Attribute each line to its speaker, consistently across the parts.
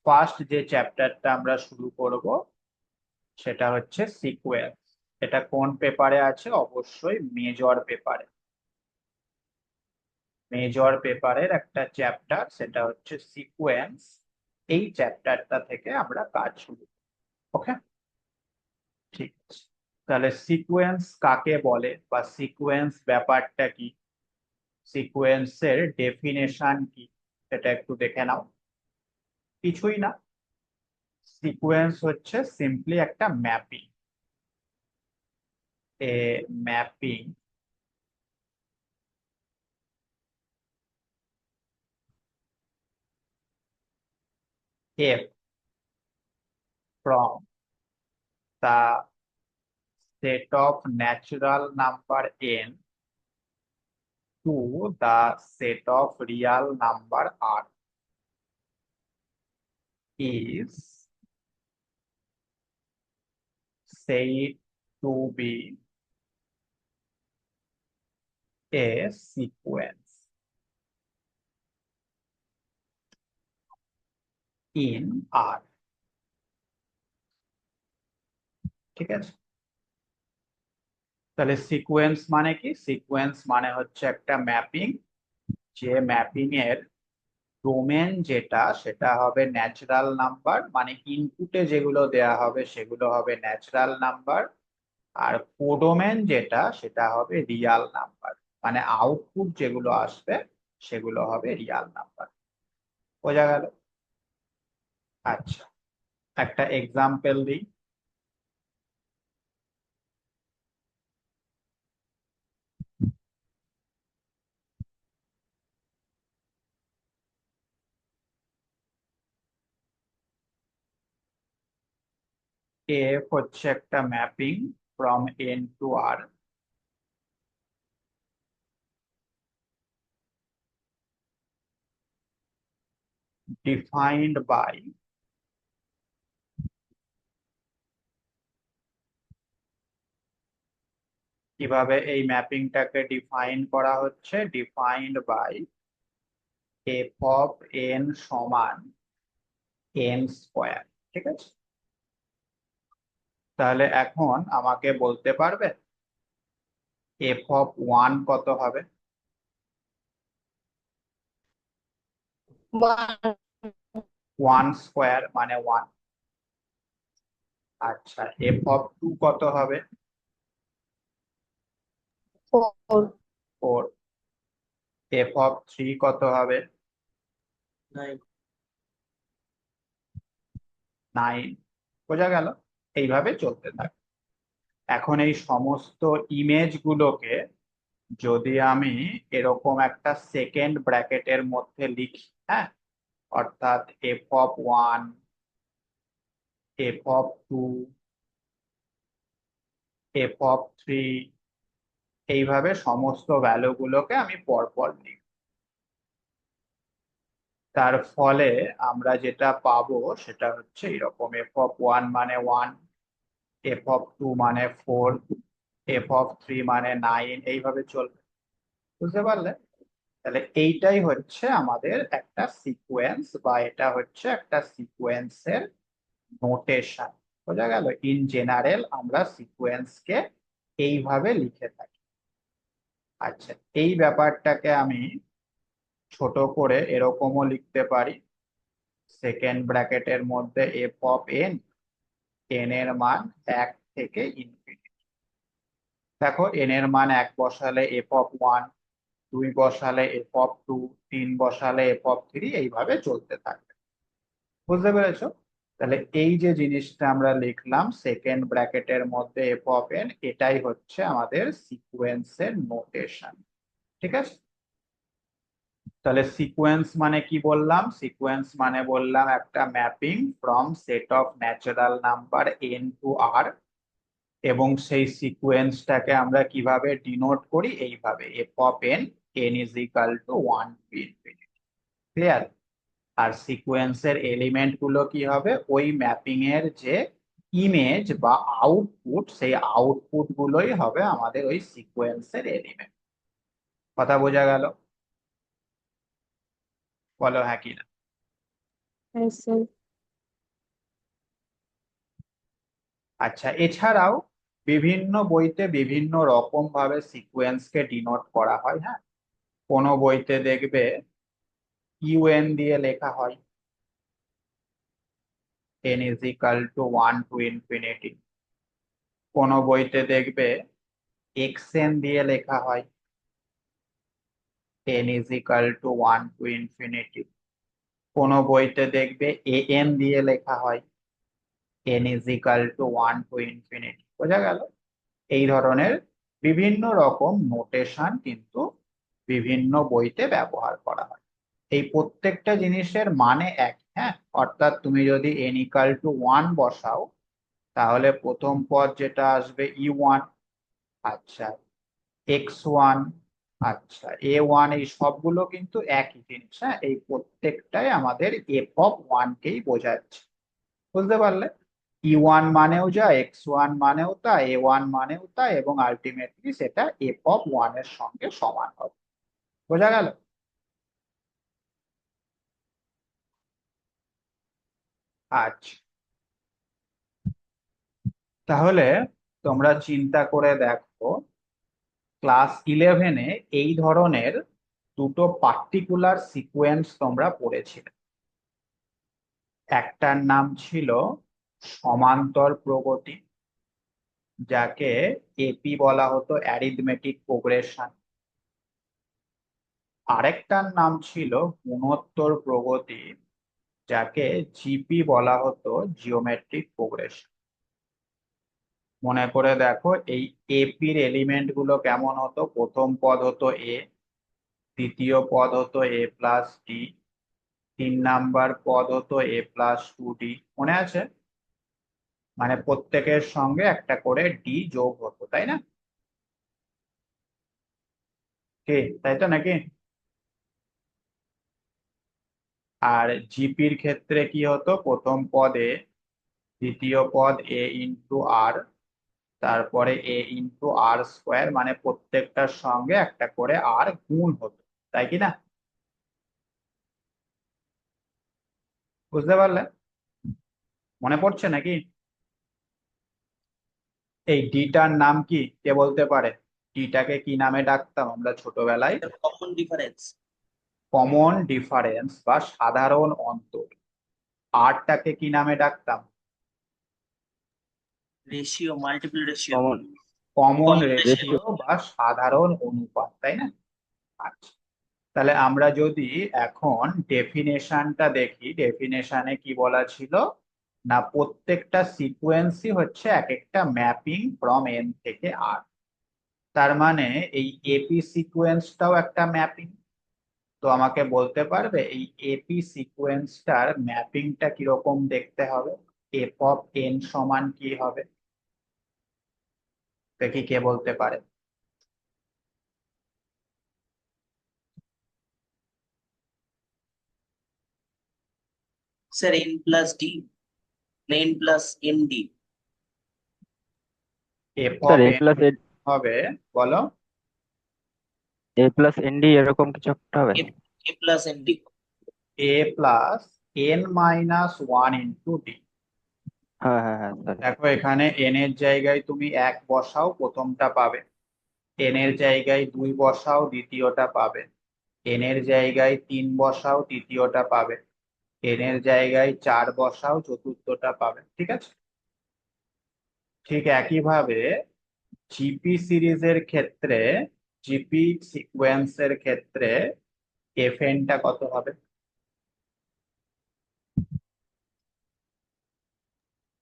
Speaker 1: First যে চ্যাপ্টারটা আমরা শুরু করব সেটা হচ্ছে সিকোয়েন্স। এটা কোন পেপারে আছে? অবশ্যই মেজর পেপারে। মেজর পেপারের একটা চ্যাপ্টার, সেটা হচ্ছে সিকোয়েন্স। এই চ্যাপ্টারটা থেকে আমরা কাজ শুরু। ওকে, ঠিক আছে। তাহলে সিকোয়েন্স কাকে বলে বা সিকোয়েন্স ব্যাপারটা কি, সিকোয়েন্সের ডেফিনেশন কি, সেটা একটু দেখে নাও। কিছুই না, সিকোয়েন্স হচ্ছে সিম্পলি একটা mapping. A mapping f from the set of natural number n to the set of real number r is said to be a sequence in R। ঠিক আছে, তাহলে সিকোয়েন্স মানে কি? সিকোয়েন্স মানে হচ্ছে একটা ম্যাপিং, যে ম্যাপিং এর ডোমেন যেটা সেটা হবে ন্যাচারাল নাম্বার, মানে ইনপুটে যেগুলো দেয়া হবে সেগুলো হবে ন্যাচারাল নাম্বার। আর কোডোমেন যেটা সেটা হবে রিয়াল নাম্বার, মানে আউটপুট যেগুলো আসবে সেগুলো হবে রিয়াল নাম্বার। বোঝা গেল? আচ্ছা, একটা এক্সাম্পল দিই। এফ হচ্ছে একটা mapping from N to R, defined by, কিভাবে এই ম্যাপিংটাকে ডিফাইন করা হচ্ছে? Defined by F of N সমান এন স্কোয়ার। ঠিক আছে, তাহলে এখন আমাকে বলতে পারবে এফ অফ ওয়ান কত হবে?
Speaker 2: one,
Speaker 1: ওয়ান স্কোয়ার মানে ওয়ান। আচ্ছা, এফ অফ টু কত হবে?
Speaker 2: four,
Speaker 1: four. F of three কত হবে? নাইন। বোঝা গেল? এইভাবে চলতে থাকে। এখন এই সমস্ত ইমেজ গুলোকে যদি আমি এরকম একটা সেকেন্ড ব্র্যাকেটের মধ্যে লিখি, হ্যাঁ, অর্থাৎ F of one, F of two, F of three, এইভাবে সমস্ত ভ্যালু গুলোকে আমি পরপর লিখি। তার ফলে আমরা যেটা পাবো সেটা হচ্ছে এরকম, এফ অফ ওয়ান মানে ওয়ান, এফ অফ টু মানে ফোর, এফ অফ থ্রি মানে নাইন, এইভাবে চলবে। বুঝতে পারলে? তাহলে এইটাই হচ্ছে আমাদের একটা সিকোয়েন্স, বা এটা হচ্ছে একটা সিকোয়েন্সের নোটেশন। বোঝা গেল? ইন জেনারেল আমরা সিকোয়েন্সকে এইভাবে লিখে থাকি। আচ্ছা, এই ব্যাপারটাকে আমি ছোট করে এরকমও লিখতে পারি, সেকেন্ড ব্র্যাকেটের মধ্যে এফ অফ এন, এন এর মান এক থেকে ইনফিনিটি। দেখো, এন এর মান এক বসালে এফ অফ ওয়ান, দুই বসালে এফ অফ টু, তিন বসালে এফ অফ থ্রি, এইভাবে চলতে থাকবে। বুঝতে পেরেছো? তাহলে এই যে জিনিসটা আমরা লিখলাম সেকেন্ড ব্র্যাকেটের মধ্যে এফ অফ এন, এটাই হচ্ছে আমাদের সিকোয়েন্সের নোটেশন। ঠিক আছে, তাহলে সিকোয়েন্স মানে কি বললাম? সিকোয়েন্স মানে বললাম একটা mapping from set of natural number N to R, এবং সেই সিকোয়েন্সটাকে আমরা কিভাবে ডিনোট করি? এইভাবে, F of N, N is equal to one to infinity. Clear? আর সিকোয়েন্সের এলিমেন্ট গুলো কি হবে? ওই ম্যাপিং এর যে ইমেজ বা আউটপুট, সেই আউটপুট গুলোই হবে আমাদের ওই সিকোয়েন্সের এলিমেন্ট। কথা বোঝা গেল? বলো হ্যাঁ কি না।
Speaker 2: yes, sir.
Speaker 1: আচ্ছা, এছাড়াও বিভিন্ন বইতে বিভিন্ন রকম ভাবে সিকোয়েন্সকে ডিনোট করা হয়। হ্যাঁ, কোনো বইতে দেখবে ইউএন দিয়ে লেখা হয়, n is equal to 1 to infinity। কোনো বইতে দেখবে xn দিয়ে লেখা হয়, n is equal to 1 to infinity। কোনো বইতে দেখবে an দিয়ে লেখা হয়, n is equal to 1 to infinity। বোঝা গেল? এই ধরনের বিভিন্ন রকম নোটেশন কিন্তু বিভিন্ন বইতে ব্যবহার করা হয়। এই প্রত্যেকটা জিনিসের মানে এক। হ্যাঁ, অর্থাৎ তুমি যদি n equal to 1 বসাও, তাহলে প্রথম পদ যেটা আসবে e1। আচ্ছা, x1, আচ্ছা a1, এই সবগুলো কিন্তু একই জিনিস। হ্যাঁ, এই প্রত্যেকটাই আমাদের f(1) কেই বোঝাচ্ছে। বুঝতে পারলে? e1 মানেও যা, x1 মানেও তা, a1 মানেও তা, এবং আলটিমেটলি সেটা f(1) এর সঙ্গে সমান হবে। বোঝা গেল? আচ্ছা, তাহলে তোমরা চিন্তা করে দেখো, ক্লাস 11-এ এই ধরনের দুটো পার্টিকুলার সিকোয়েন্স তোমরা পড়েছিলে। একটার নাম ছিল সমান্তর প্রগতি, যাকে এপি বলা হতো, অ্যারিথমেটিক প্রোগ্রেশন। আরেকটার নাম ছিল গুণোত্তর প্রগতি, যাকে জিপি বলা হতো, জিওমেট্রিক প্রোগ্রেশন। মনে করে দেখো, এই এপির এলিমেন্ট গুলো কেমন হতো? প্রথম পদ হতো এ, দ্বিতীয় পদ হতো এ প্লাস ডি, 3 নাম্বার পদ হতো এ প্লাস 2d। মনে আছে? মানে প্রত্যেকের সঙ্গে একটা করে ডি যোগ হতো, তাই না? কি, তাই তো নাকি? আর জিপির ক্ষেত্রে কি হতো? প্রথম পদ এ, দ্বিতীয় পদ এ ইন্টু আর, তারপরে এ ইন্টু আর স্কোয়ার, মানে প্রত্যেকটার সঙ্গে একটা করে আর গুণ হতো, তাই কি না? বুঝতে পারলে? মনে পড়ছে নাকি? এই ডিটার নাম কি, কে বলতে পারে? ডিটাকে কি নামে ডাকতাম আমরা ছোটবেলায়?
Speaker 2: Common difference.
Speaker 1: কমন ডিফারেন্স বা সাধারণ অন্তর। আরটাকে কি নামে ডাকতাম?
Speaker 2: Ratio, multiple ratio.
Speaker 3: Common
Speaker 1: common
Speaker 2: common ratio.
Speaker 1: Ratio বা সাধারণ অনুপাত, তাই না? আচ্ছা, তাহলে আমরা যদি এখন ডেফিনেশনটা দেখি, ডেফিনেশনে কি বলা ছিল? না, প্রত্যেকটা সিকোয়েন্সই হচ্ছে এক একটা ম্যাপিং ফ্রম এন থেকে আর। তার মানে এই এপি সিকোয়েন্সটাও একটা ম্যাপিং। তো আমাকে বলতে পারবে এই এপি সিকোয়েন্সটার ম্যাপিংটা কিরকম দেখতে হবে? এফ অফ এন সমান কি হবে? দেখি কে বলতে পারে।
Speaker 2: Sir N plus D, N plus N D.
Speaker 1: F
Speaker 3: sir
Speaker 1: of
Speaker 3: A
Speaker 1: N
Speaker 3: plus
Speaker 1: হবে, বলো।
Speaker 3: এন ডি এরকম কিছু একটা হবে।
Speaker 2: A plus N D.
Speaker 1: A plus N minus one into D.
Speaker 3: হ্যাঁ হ্যাঁ হ্যাঁ স্যার।
Speaker 1: দেখো, এখানে এন এর জায়গায় তুমি 1 বসাও, প্রথমটা পাবে। এন এর জায়গায় 2 বসাও, দ্বিতীয়টা পাবে। এন এর জায়গায় 3 বসাও, তৃতীয়টা পাবে। এন এর জায়গায় 4 বসাও, চতুর্থটা পাবে। ঠিক আছে? ঠিক একইভাবে জিপি সিরিজের ক্ষেত্রে, জিপি সিকোয়েন্সের ক্ষেত্রে এফ এনটা কত হবে?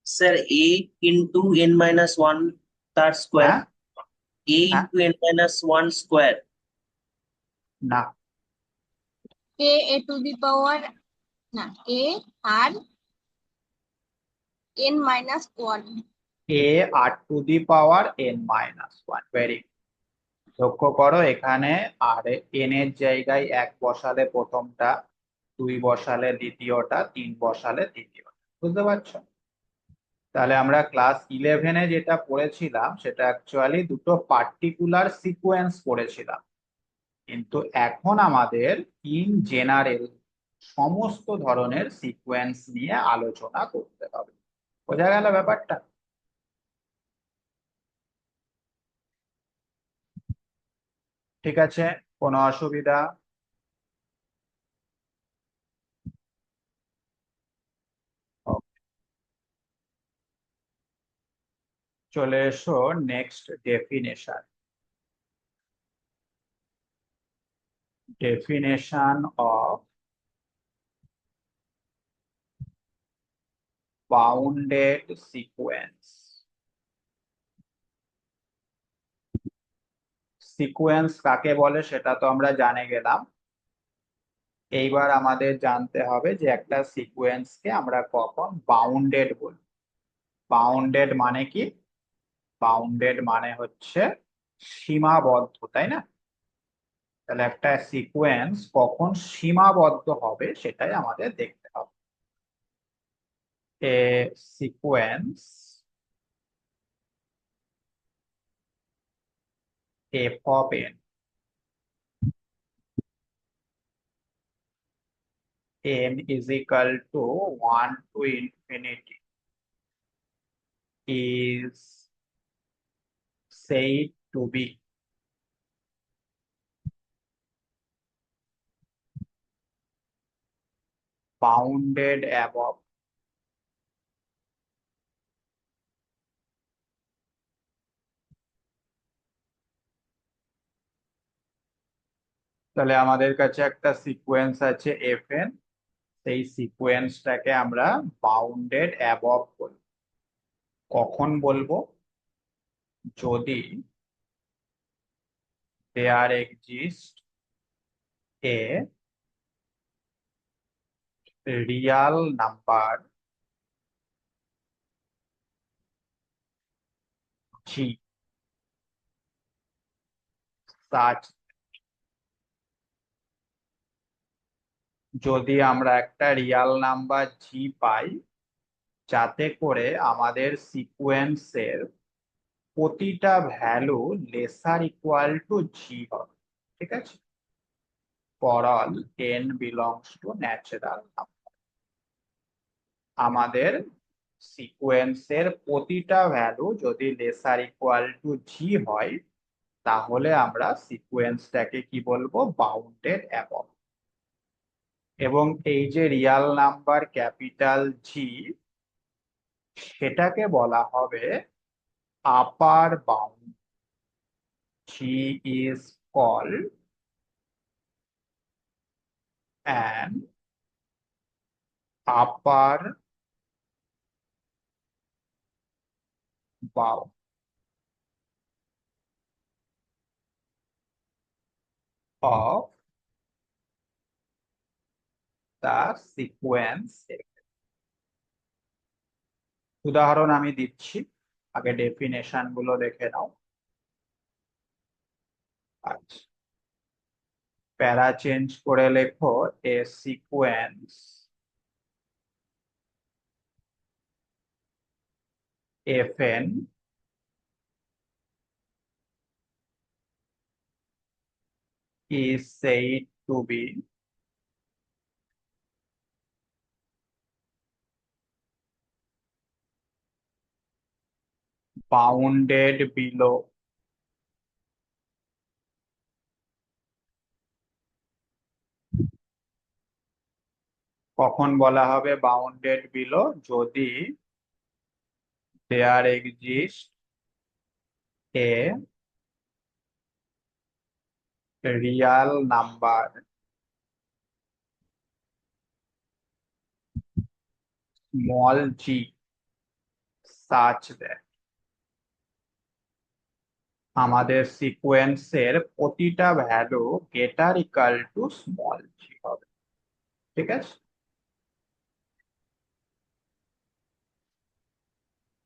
Speaker 2: Sir A into N minus one তার স্কোয়ার।
Speaker 1: হ্যাঁ,
Speaker 2: এ
Speaker 1: হ্যাঁ,
Speaker 2: into N minus one square.
Speaker 1: না,
Speaker 4: a to the power না a আর n minus 1
Speaker 1: A R to the power N minus one. Very, লক্ষ্য করো এখানে, আর এন এর জায়গায় 1 বসালে প্রথমটা, 2 বসালে দ্বিতীয়টা, 3 বসালে তৃতীয়টা। বুঝতে পারছো? তাহলে আমরা ক্লাস 11-এ যেটা পড়েছিলাম সেটা অ্যাকচুয়ালি দুটো পার্টিকুলার সিকোয়েন্স পড়েছিলাম, কিন্তু এখন আমাদের ইন জেনারেল সমস্ত ধরনের সিকোয়েন্স নিয়ে আলোচনা করতে হবে। বোঝা গেল ব্যাপারটা? ঠিক আছে, কোনো অসুবিধা? Okay, চলে এসো next definition. Definition of bounded sequence. Sequence কাকে বলে সেটা তো আমরা জেনে গেলাম। এইবার আমাদের জানতে হবে যে একটা সিকোয়েন্সকে আমরা কখন বাউন্ডেড বলি। বাউন্ডেড মানে কি? বাউন্ডেড মানে হচ্ছে সীমাবদ্ধ, তাই না? তাহলে একটা সিকোয়েন্স কখন সীমাবদ্ধ হবে সেটাই আমাদের দেখতে হবে। A sequence F of N, n is equal to 1 to infinity, is said to be bounded above তাহলে আমাদের কাছে একটা সিকোয়েন্স আছে fn, সেই সিকোয়েন্সটাকে আমরা বাউন্ডেড অ্যাবভ বলবো। কখন বলবো? যদি there exist a real number g such, যদি আমরা একটা রিয়াল নাম্বার g পাই যাতে করে আমাদের সিকোয়েন্সের প্রতিটা ভ্যালু লেসার ইকুয়াল টু জি হবে। ঠিক আছে, for all n belongs to natural number. আমাদের সিকোয়েন্সের প্রতিটা ভ্যালু যদি লেসার ইকুয়াল টু জি হয় তাহলে আমরা সিকোয়েন্সটাকে কি বলবো? Bounded above. এবং এই যে রিয়াল নাম্বার ক্যাপিটাল জি, সেটাকে বলা হবে upper bound. G is called an upper bound of the sequence F। উদাহরণ আমি দিচ্ছি, আগে ডেফিনেশন গুলো দেখে নাও। আচ্ছা, প্যারা চেঞ্জ করে লেখো এ sequence fn is said to be bounded below কখন বলা হবে বাউন্ডেড বিলো? যদি there exist a real number small G such that, আমাদের সিকোয়েন্সের প্রতিটা value greater equal to small G হবে। ঠিক আছে,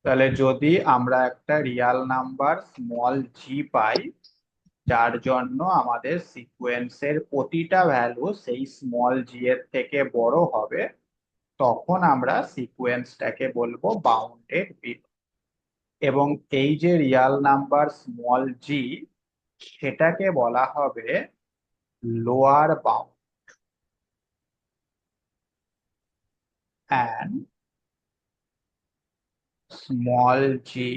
Speaker 1: তাহলে যদি আমরা একটা রিয়াল নাম্বার স্মল জি পাই যার জন্য আমাদের সিকোয়েন্সের প্রতিটা ভ্যালু সেই স্মল জি এর থেকে বড় হবে, তখন আমরা সিকোয়েন্সটাকে বলবো বাউন্ডেড বিলো। এবং এই যে রিয়াল নাম্বার স্মল জি, সেটাকে বলা হবে lower bound, and small G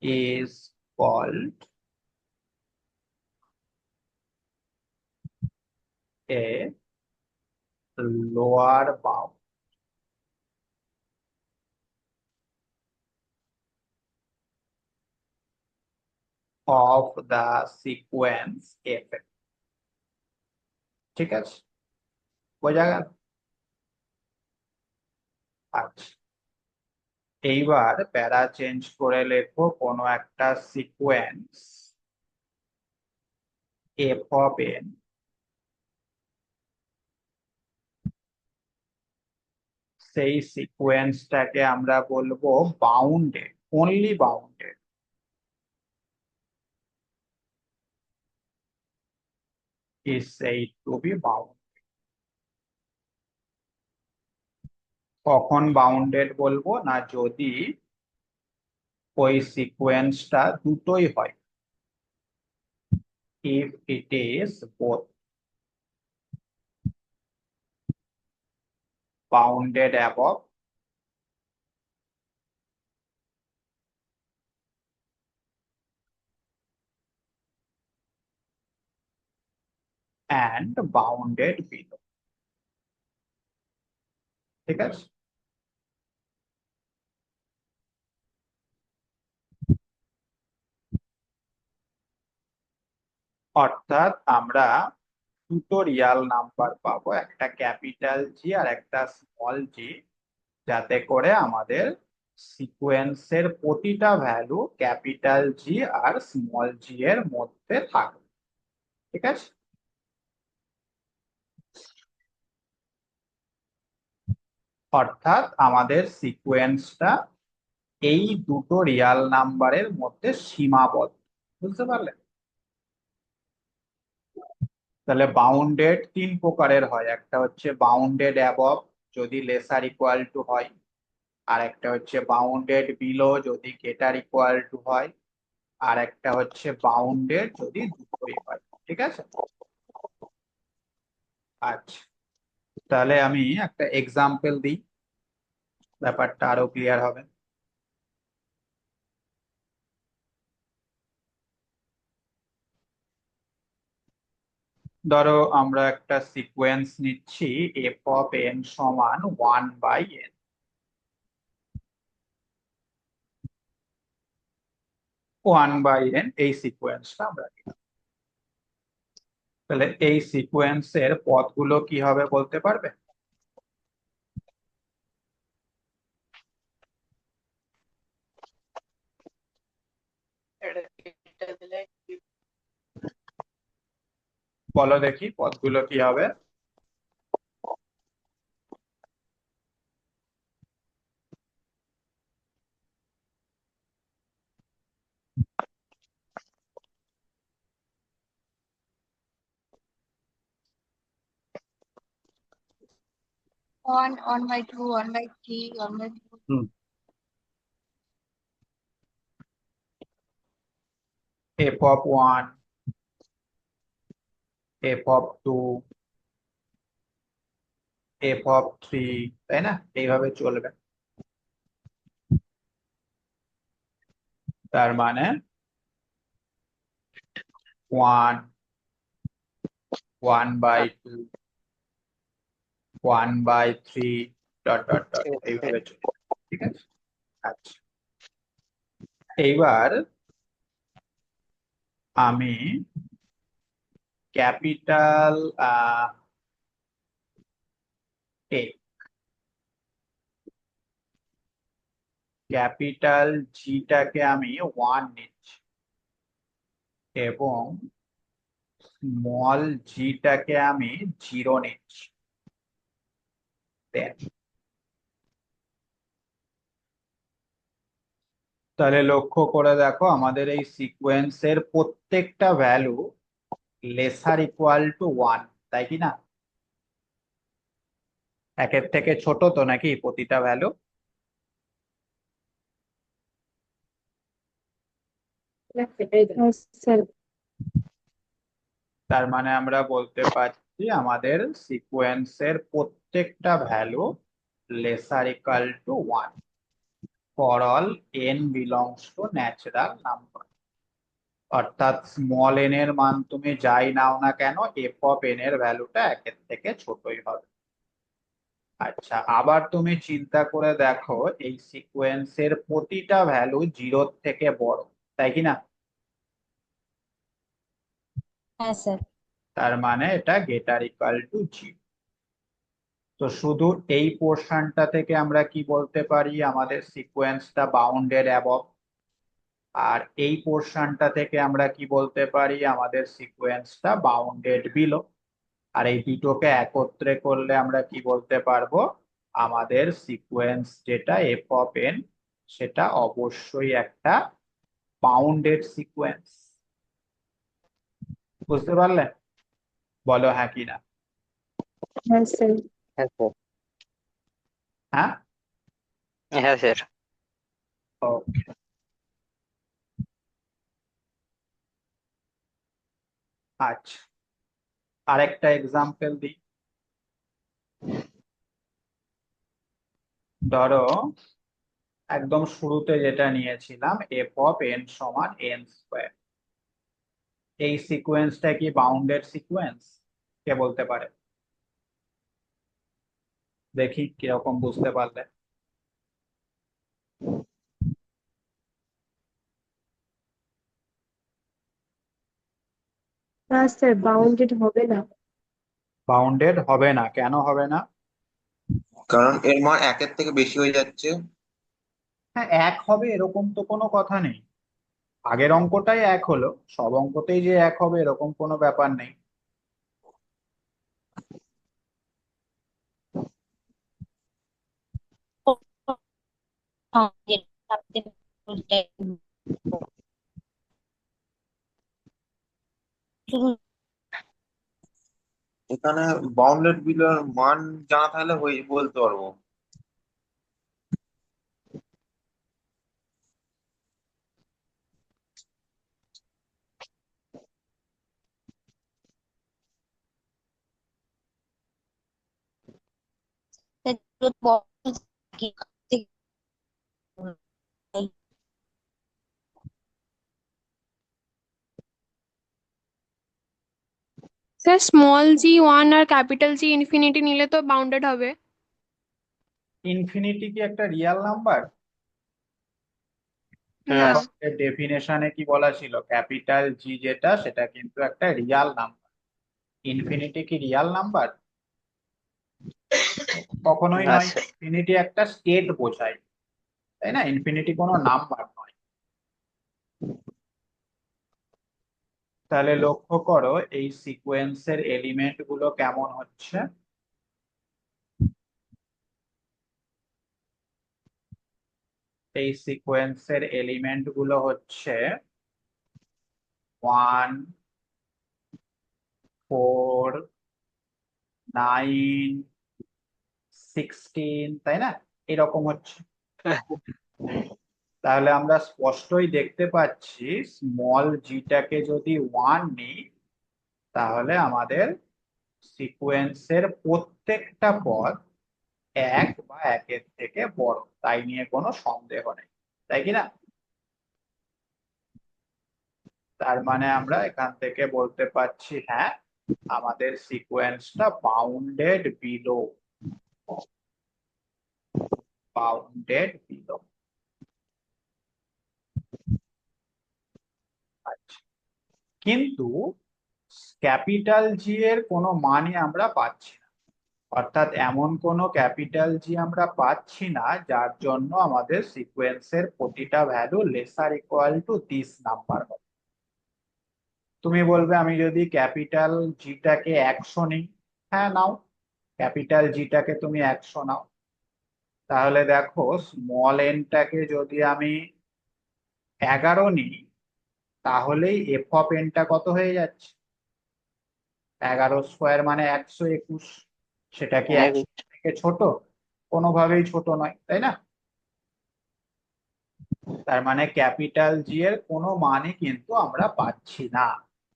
Speaker 1: is called a lower bound of the sequence f। ঠিক আছে, বোঝা গেল? আচ্ছা, এইবার প্যারা চেঞ্জ করে লেখো কোনো একটা সিকোয়েন্স এফ অফ এন, সেই সিকোয়েন্সটাকে আমরা বলবো bounded, only bounded, is said to be bound। কখন বাউন্ডেড বলবো না, যদি ওই সিকোয়েন্সটা দুটোই হয়, if it is both bounded above and bounded below। ঠিক আছে, অর্থাৎ আমরা দুটো রিয়াল নাম্বার পাবো, একটা ক্যাপিটাল জি আর একটা স্মল জি, যাতে করে আমাদের সিকোয়েন্সের প্রতিটা ভ্যালু ক্যাপিটাল জি আর স্মল জি এর মধ্যে থাকবে। ঠিক আছে, অর্থাৎ আমাদের সিকোয়েন্সটা এই দুটো রিয়াল নাম্বারের মধ্যে সীমাবদ্ধ। বুঝতে পারলে? তাহলে বাউন্ডেড তিন প্রকারের হয়, একটা হচ্ছে বাউন্ডেড অ্যাবভ যদি লেসার ইকুয়াল টু হয়, আর একটা হচ্ছে বাউন্ডেড বিলো যদি গ্রেটার ইকুয়াল টু হয়, আর একটা হচ্ছে বাউন্ডেড যদি দুটোই হয়। ঠিক আছে, আচ্ছা, তাহলে আমি একটা এক্সাম্পল দিই, ব্যাপারটা আরো ক্লিয়ার হবে। ধরো আমরা একটা সিকোয়েন্স নিচ্ছি এফ অফ এন সমান 1/n, 1/n এই সিকোয়েন্সটা আমরা নিলাম। তাহলে এই সিকোয়েন্সের পদগুলো কি হবে বলতে পারবে? বলো দেখি পদগুলো কি হবে।
Speaker 4: 1, 1/2, 1/3, 1/4।
Speaker 1: হুম, F of one, F of two, F of three, তাই না? এইভাবে চলবে। তার মানে 1, 1/2, 1/3, ডট ডট ডট, এইভাবে চলবে। ঠিক আছে, আচ্ছা, এইবার আমি ক্যাপিটাল এ, ক্যাপিটাল জিটাকে আমি 1 নিচ্ছি এবং স্মল জিটাকে আমি 0 নিচ্ছি। Then, তাহলে লক্ষ্য করে দেখো আমাদের এই সিকোয়েন্সের প্রত্যেকটা ভ্যালু লেসার ইকুয়াল টু 1, তাই কি না? একের থেকে ছোট তো নাকি প্রতিটা ভ্যালু?
Speaker 5: স্যার
Speaker 1: তার মানে আমরা বলতে পারছি আমাদের সিকোয়েন্সের প্রত্যেকটা value laser equal to 1 for all n belongs to natural number. অর্থাৎ স্মল এন এর মান তুমি যাই নাও না কেন এফ অফ এন এর ভ্যালুটা একের থেকে ছোটই হবে। আচ্ছা, আবার তুমি চিন্তা করে দেখো এই সিকোয়েন্সের প্রতিটা ভ্যালু জিরোর থেকে বড়, তাই কি না?
Speaker 4: হ্যাঁ স্যার।
Speaker 1: তার মানে এটা গ্রেটার ইকুয়াল টু জিরো। তো শুধু এই পোর্শনটা থেকে আমরা কি বলতে পারি, আমাদের সিকোয়েন্সটা বাউন্ডেড অ্যাবভ। আর এই পোর্শনটা থেকে আমরা কি বলতে পারি, আমাদের সিকোয়েন্সটা বাউন্ডেড বিলো। আর এই দুটোকে একত্রে করলে আমরা কি বলতে পারবো, আমাদের সিকোয়েন্স যেটা এফ অফ এন সেটা অবশ্যই একটা বাউন্ডেড সিকোয়েন্স। বুঝতে পারলে? বলো হ্যাঁ কি না।
Speaker 4: হ্যাঁ স্যার।
Speaker 3: হ্যাঁ স্যার।
Speaker 1: হ্যাঁ,
Speaker 3: হ্যাঁ স্যার।
Speaker 1: ওকে। আচ্ছা, আরেকটা এক্সাম্পল দিই। ধরো একদম শুরুতে যেটা নিয়েছিলাম এফ অফ এন সমান এন স্কোয়ার, এই সিকোয়েন্সটা কি বাউন্ডেড সিকোয়েন্স? কে বলতে পারে? দেখি কিরকম বুঝতে পারলে।
Speaker 4: না স্যার, বাউন্ডেড হবে না।
Speaker 1: বাউন্ডেড হবে না, কেন হবে না?
Speaker 5: কারণ এর মান একের থেকে বেশি হয়ে যাচ্ছে।
Speaker 1: হ্যাঁ, এক হবে এরকম তো কোনো কথা নেই। আগের অঙ্কটাই এক হলো, সব অঙ্কতেই যে এক হবে এরকম কোনো ব্যাপার নেই।
Speaker 5: এখানে বাউন্ডেড বিলোর মান জানা থাকলে বলতে পারবো।
Speaker 6: স্যার স্মল জি ওয়ান আর ক্যাপিটাল জি ইনফিনিটি নিলে তো বাউন্ডেড হবে।
Speaker 1: ইনফিনিটি কি একটা রিয়াল নাম্বার?
Speaker 6: না।
Speaker 1: দেখো ডেফিনেশনে কি বলা ছিল, ক্যাপিটাল জি যেটা সেটা কিন্তু একটা রিয়াল নাম্বার। ইনফিনিটি কি রিয়াল নাম্বার? কখনোই
Speaker 3: না
Speaker 1: নয়।
Speaker 3: স্যার।
Speaker 1: ইনফিনিটি একটা স্টেট বোঝায়, তাই না? ইনফিনিটি কোনো নাম্বার নয়। তাহলে লক্ষ্য করো এই সিকোয়েন্সের এলিমেন্ট গুলো কেমন হচ্ছে। এই সিকোয়েন্সের এলিমেন্ট গুলো হচ্ছে 1, 4, 9, 16, তাই না? এরকম হচ্ছে। তাহলে আমরা স্পষ্টই দেখতে পাচ্ছি স্মল জিটাকে যদি 1 নিই তাহলে আমাদের সিকোয়েন্সের প্রত্যেকটা পদ এক বা একের থেকে বড়, তাই নিয়ে কোনো সন্দেহ নেই, তাই কি না? তার মানে আমরা এখান থেকে বলতে পারছি হ্যাঁ, আমাদের সিকোয়েন্সটা বাউন্ডেড বিলো, বাউন্ডেড বিলো। আচ্ছা, কিন্তু ক্যাপিটাল জি এর কোনো মানই আমরা পাচ্ছি না। অর্থাৎ এমন কোনো ক্যাপিটাল জি আমরা পাচ্ছি না যার জন্য আমাদের সিকোয়েন্সের প্রতিটা value laser equal to this number হবে। তুমি বলবে আমি যদি ক্যাপিটাল জিটাকে 100 নিই। হ্যাঁ নাও, ক্যাপিটাল জিটাকে তুমি 100 নাও। তাহলে দেখো স্মল এনটাকে যদি আমি 11 নিই তাহলেই এফ অফ এনটা কত হয়ে যাচ্ছে? 11 স্কোয়ার মানে 121। সেটা কি 100 থেকে ছোট? কোনোভাবেই ছোট নয়, তাই না? তার মানে ক্যাপিটাল জি এর কোনো মানই কিন্তু আমরা পাচ্ছি না,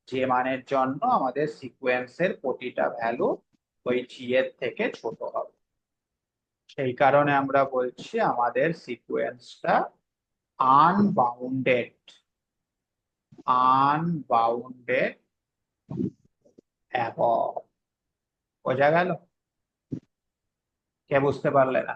Speaker 1: যে মানের জন্য আমাদের সিকোয়েন্সের প্রতিটা ভ্যালু ওই জি এর থেকে ছোট হবে। সেই কারণে আমরা বলছি আমাদের সিকোয়েন্সটা আনবাউন্ডেড। Unbounded above. বোঝা গেল? কে বুঝতে পারলে না?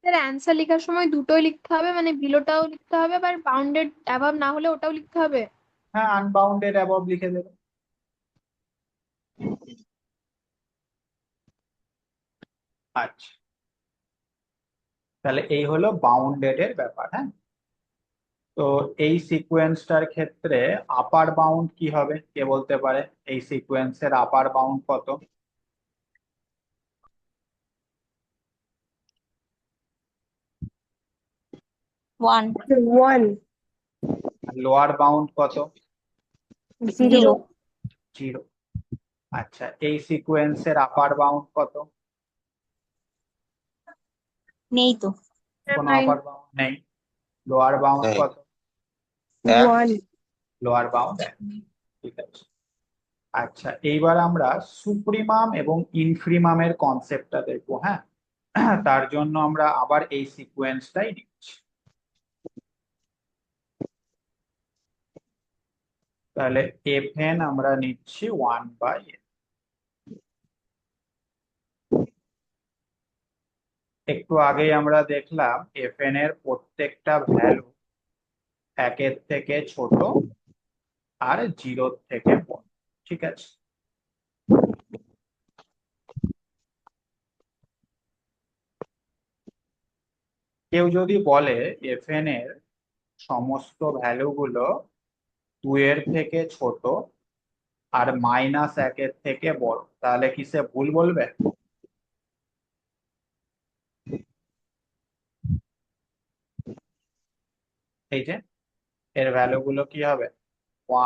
Speaker 6: স্যার অ্যান্সার লেখার সময় দুটোই লিখতে হবে, মানে বিলোটাও লিখতে হবে আবার বাউন্ডেড অ্যাভাব না হলে ওটাও লিখতে হবে?
Speaker 1: হ্যাঁ, আনবাউন্ডেড অ্যাবভ লিখে দেবে। আচ্ছা, তাহলে এই হলো বাউন্ডেড এর ব্যাপার। হ্যাঁ, তো এই সিকোয়েন্সটার ক্ষেত্রে আপার বাউন্ড কি হবে? কে বলতে পারে এই সিকোয়েন্সের আপার বাউন্ড কত?
Speaker 4: ওয়ান। ওয়ান।
Speaker 1: লোয়ার বাউন্ড কত?
Speaker 4: জিরো।
Speaker 1: 0। আচ্ছা, এই সিকোয়েন্সের আপার বাউন্ড কত?
Speaker 4: নেই তো।
Speaker 1: কোনো আপার বাউন্ড নেই। লোয়ার বাউন্ড
Speaker 5: নেই।
Speaker 1: কত?
Speaker 5: এক।
Speaker 4: ওয়ান।
Speaker 1: Lower bound 1। ঠিক আছে। আচ্ছা, এইবার আমরা সুপ্রিমাম এবং ইনফ্রিমামের কনসেপ্টটা দেখবো। হ্যাঁ, তার জন্য আমরা আবার এই সিকোয়েন্সটাই নিচ্ছি। তাহলে fn আমরা নিচ্ছি 1/n। একটু আগেই আমরা দেখলাম fn এর প্রত্যেকটা ভ্যালু 1-এর থেকে ছোট আর 0-র থেকে বড়। ঠিক আছে। কেউ যদি বলে fn এর সমস্ত ভ্যালুগুলো 2-এর থেকে ছোট আর -1-এর থেকে বড়, তাহলে কি সে ভুল বলবে? এই যে এর ভ্যালুগুলো কি হবে?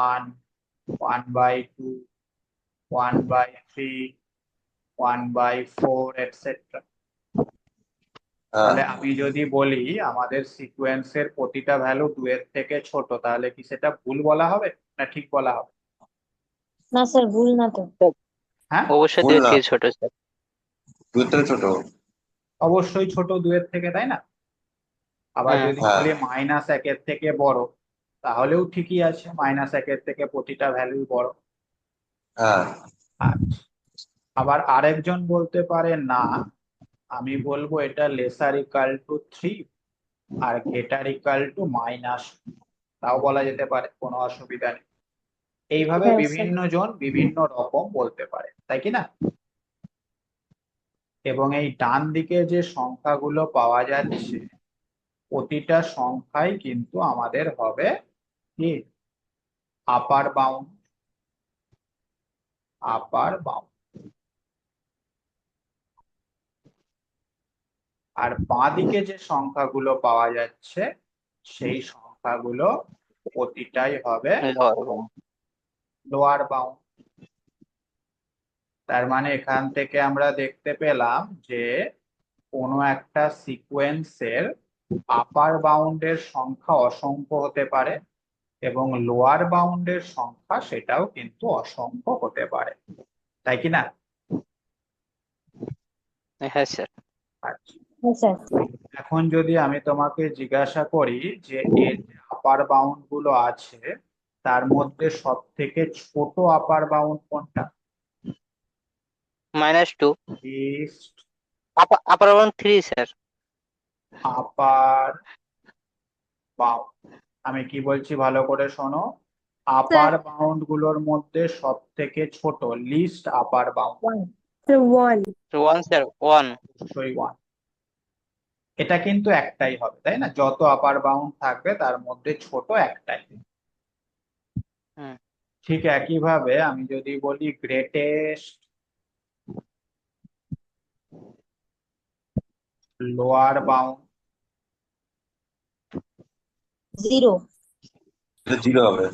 Speaker 1: 1, 1/2, 1/3, 1/4, এটসেট্রা।
Speaker 5: হ্যাঁ।
Speaker 1: তাহলে আমি যদি বলি আমাদের সিকোয়েন্সের প্রতিটা ভ্যালু 2-এর থেকে ছোট, তাহলে কি সেটা ভুল বলা হবে না ঠিক বলা হবে?
Speaker 4: না স্যার, ভুল না তো।
Speaker 1: হ্যাঁ,
Speaker 3: অবশ্যই
Speaker 5: ভুল
Speaker 3: 2 এর
Speaker 5: না।
Speaker 3: থেকে ছোট স্যার।
Speaker 5: 2 থেকে ছোট।
Speaker 1: অবশ্যই ছোট 2-এর থেকে, তাই না? আবার
Speaker 3: হুম।
Speaker 1: যদি
Speaker 5: হ্যাঁ।
Speaker 1: বলি -1-এর থেকে বড়, তাহলেও ঠিকই আছে, -1-এর থেকে প্রতিটা ভ্যালু বড়।
Speaker 5: হ্যাঁ।
Speaker 1: আচ্ছা, আবার আরেকজন বলতে পারে না, আমি বলবো এটা লেসার ইকাল টু 3 আর গ্রেটার ইকাল টু -2। তাও বলা যেতে পারে, কোনো অসুবিধা নেই। এইভাবে
Speaker 4: হ্যাঁ স্যার।
Speaker 1: বিভিন্ন জন বিভিন্ন রকম বলতে পারে, তাই কি না? এবং এই ডান দিকে যে সংখ্যাগুলো পাওয়া যাচ্ছে, প্রতিটা সংখ্যাই কিন্তু আমাদের হবে কি আপার বাউন্ড। আপার বাউন্ড। আর বাঁ দিকে যে সংখ্যাগুলো পাওয়া যাচ্ছে, সেই সংখ্যাগুলো প্রতিটাই হবে লোয়ার বাউন্ড। তার মানে এখান থেকে আমরা দেখতে পেলাম যে কোনো একটা সিকোয়েন্সের আপার বাউন্ডের সংখ্যা অসংখ্য হতে পারে এবং লোয়ার বাউন্ডের সংখ্যা সেটাও কিন্তু অসংখ্য হতে পারে, তাই কি না?
Speaker 3: হ্যাঁ স্যার।
Speaker 1: আচ্ছা,
Speaker 4: হ্যাঁ স্যার।
Speaker 1: এখন যদি আমি তোমাকে জিজ্ঞাসা করি যে এর যে আপার বাউন্ড গুলো আছে, তার মধ্যে সব থেকে ছোট আপার বাউন্ড কোনটা?
Speaker 3: -2।
Speaker 1: লিস্ট
Speaker 3: আপার বাউন্ড 3 স্যার।
Speaker 1: আপার বাউন্ড। আমি কি বলছি ভালো করে শোনো। আপার বাউন্ড গুলোর মধ্যে সব থেকে ছোট লিস্ট আপার bound
Speaker 4: one. Sir, one.
Speaker 3: 1 sir, 1।
Speaker 1: অবশ্যই 1। এটা কিন্তু একটাই হবে, তাই না? যত আপার বাউন্ড থাকবে তার মধ্যে ছোট একটাই।
Speaker 3: হুম।
Speaker 1: ঠিক একইভাবে আমি যদি বলি গ্রেটেস্ট লোয়ার বাউন্ড,
Speaker 4: জিরো।
Speaker 5: এটা 0 হবে।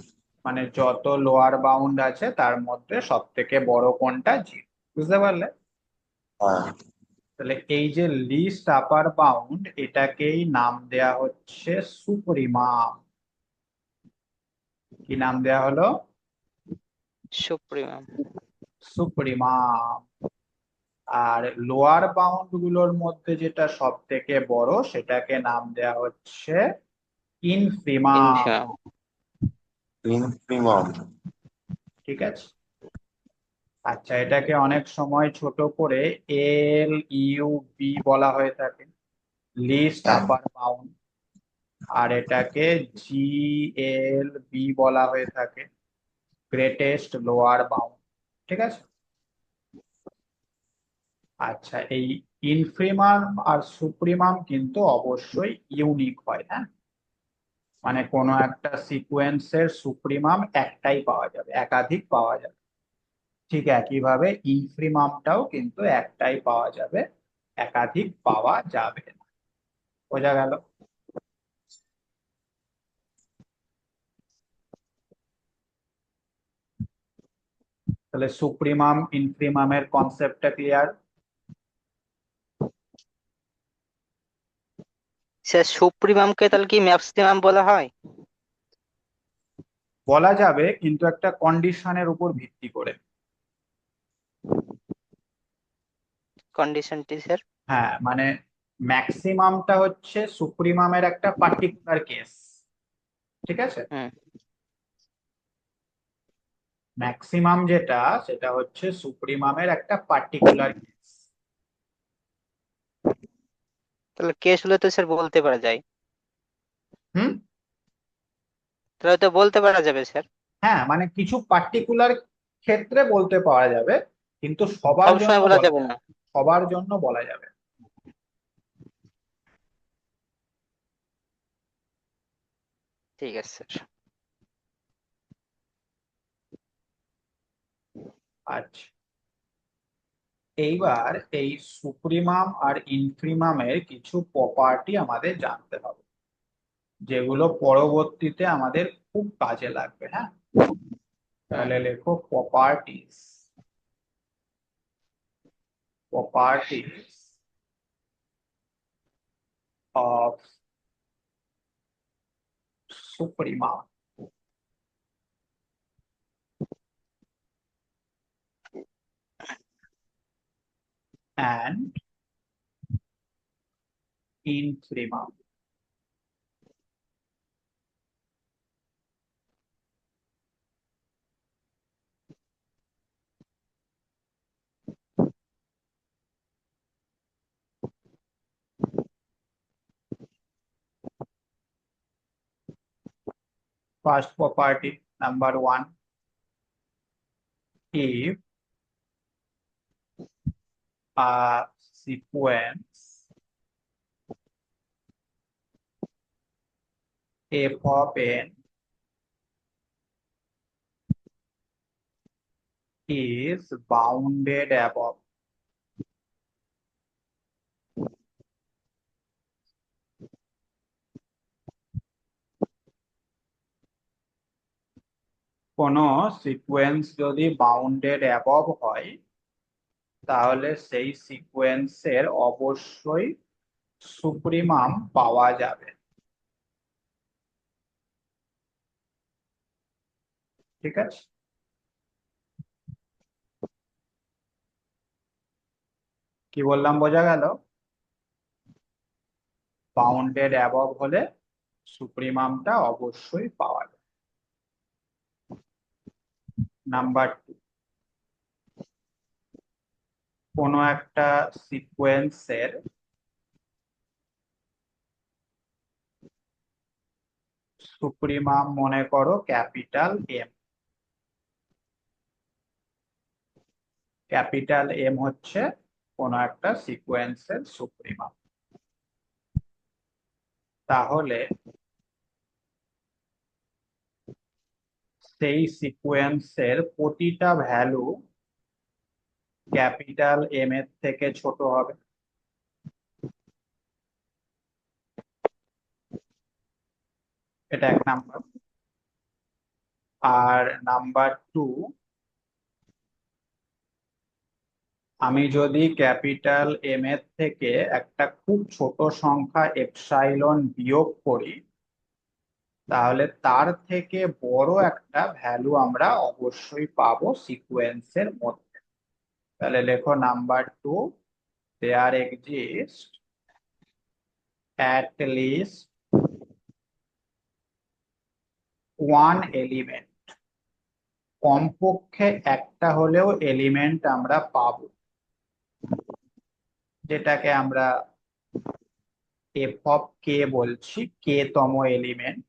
Speaker 1: মানে যত লোয়ার বাউন্ড আছে তার মধ্যে সব থেকে বড় কোনটা? 0। বুঝতে পারলে?
Speaker 5: হ্যাঁ।
Speaker 1: তাহলে এই যে লিস্ট আপার বাউন্ড, এটাকেই নাম দেয়া হচ্ছে সুপ্রিমাম। কি নাম দেয়া হলো?
Speaker 3: সুপ্রিমাম।
Speaker 1: সুপ্রিমাম। আর লোয়ার বাউন্ড গুলোর মধ্যে যেটা সব থেকে বড় সেটাকে নাম দেওয়া হচ্ছে ইনফিমাম।
Speaker 3: ইনফিমাম।
Speaker 5: ইনফিমাম।
Speaker 1: ঠিক আছে। আচ্ছা, এটাকে অনেক সময় ছোট করে এল ইউ বি বলা হয়ে থাকে, লিস্ট আপার বাউন্ড। আর এটাকে জি এল বি বলা হয়ে থাকে, গ্রেটেস্ট লোয়ার বাউন্ড। ঠিক আছে। আচ্ছা, এই ইনফিমাম আর সুপ্রিমাম কিন্তু অবশ্যই ইউনিক হয়, হ্যাঁ। মানে কোনো একটা সিকোয়েন্সের সুপ্রিমাম একটাই পাওয়া যাবে, একাধিক পাওয়া যাবে। ঠিক একইভাবে ইনফিমামটাও কিন্তু একটাই পাওয়া যাবে, একাধিক পাওয়া যাবে না। বোঝা গেল? তাহলে সুপ্রিমাম ইনফিমামের কনসেপ্টটা ক্লিয়ার?
Speaker 3: স্যার সুপ্রিমামকে তাহলে কি ম্যাক্সিমাম বলা হয়?
Speaker 1: বলা যাবে, কিন্তু একটা কন্ডিশনের উপর ভিত্তি করে।
Speaker 3: কন্ডিশনটি স্যার?
Speaker 1: হ্যাঁ, মানে ম্যাক্সিমামটা হচ্ছে সুপ্রিমামের একটা পার্টিকুলার কেস। ঠিক আছে।
Speaker 3: হুম।
Speaker 1: ম্যাক্সিমাম যেটা, সেটা হচ্ছে সুপ্রিমামের একটা পার্টিকুলার কেস।
Speaker 3: তাহলে কেস হলে তো স্যার বলতে পারা যায়।
Speaker 1: হুম।
Speaker 3: তাহলে তো বলতে পারা যাবে স্যার।
Speaker 1: হ্যাঁ, মানে কিছু পার্টিকুলার ক্ষেত্রে বলতে পারা যাবে, কিন্তু সবার
Speaker 3: সব
Speaker 1: জন্য
Speaker 3: সময় বলা
Speaker 1: বলা
Speaker 3: যাবে
Speaker 1: যাবে
Speaker 3: না।
Speaker 1: না। সবার জন্য বলা যাবে না।
Speaker 3: ঠিক আছে স্যার।
Speaker 1: আচ্ছা, এইবার এই সুপ্রিমাম আর ইনফিমামের কিছু প্রপার্টি আমাদের জানতে হবে, যেগুলো পরবর্তীতে আমাদের খুব কাজে লাগবে, হ্যাঁ।
Speaker 3: হুম।
Speaker 1: তাহলে লেখো properties. Properties of supremum and infimum. First property, number one, if a sequence f of n is bounded above কোনো সিকোয়েন্স যদি বাউন্ডেড অ্যাবভ হয়, তাহলে সেই সিকোয়েন্সের অবশ্যই সুপ্রিমাম পাওয়া যাবে। ঠিক আছে। কি বললাম বোঝা গেল? বাউন্ডেড অ্যাবভ হলে সুপ্রিমামটা অবশ্যই পাওয়া যাবে। নাম্বার টু, কোনো একটা সিকোয়েন্সের সুপ্রিমাম মনে করো ক্যাপিটাল এম। ক্যাপিটাল এম হচ্ছে কোনো একটা সিকোয়েন্সের সুপ্রিমাম। তাহলে সেই সিকোয়েন্সের প্রতিটা ভ্যালু ক্যাপিটাল এম এর থেকে ছোট হবে। এটা এক নাম্বার। আর নাম্বার টু, আমি যদি ক্যাপিটাল এম এর থেকে একটা খুব ছোট সংখ্যা এপসাইলন বিয়োগ করি, তাহলে তার থেকে বড় একটা ভ্যালু আমরা অবশ্যই পাবো সিকোয়েন্সের মধ্যে। তাহলে লেখো number 2, there exist at least one element, কমপক্ষে একটা হলেও এলিমেন্ট আমরা পাবো, যেটাকে আমরা এফ অফ কে বলছি, কে তম element,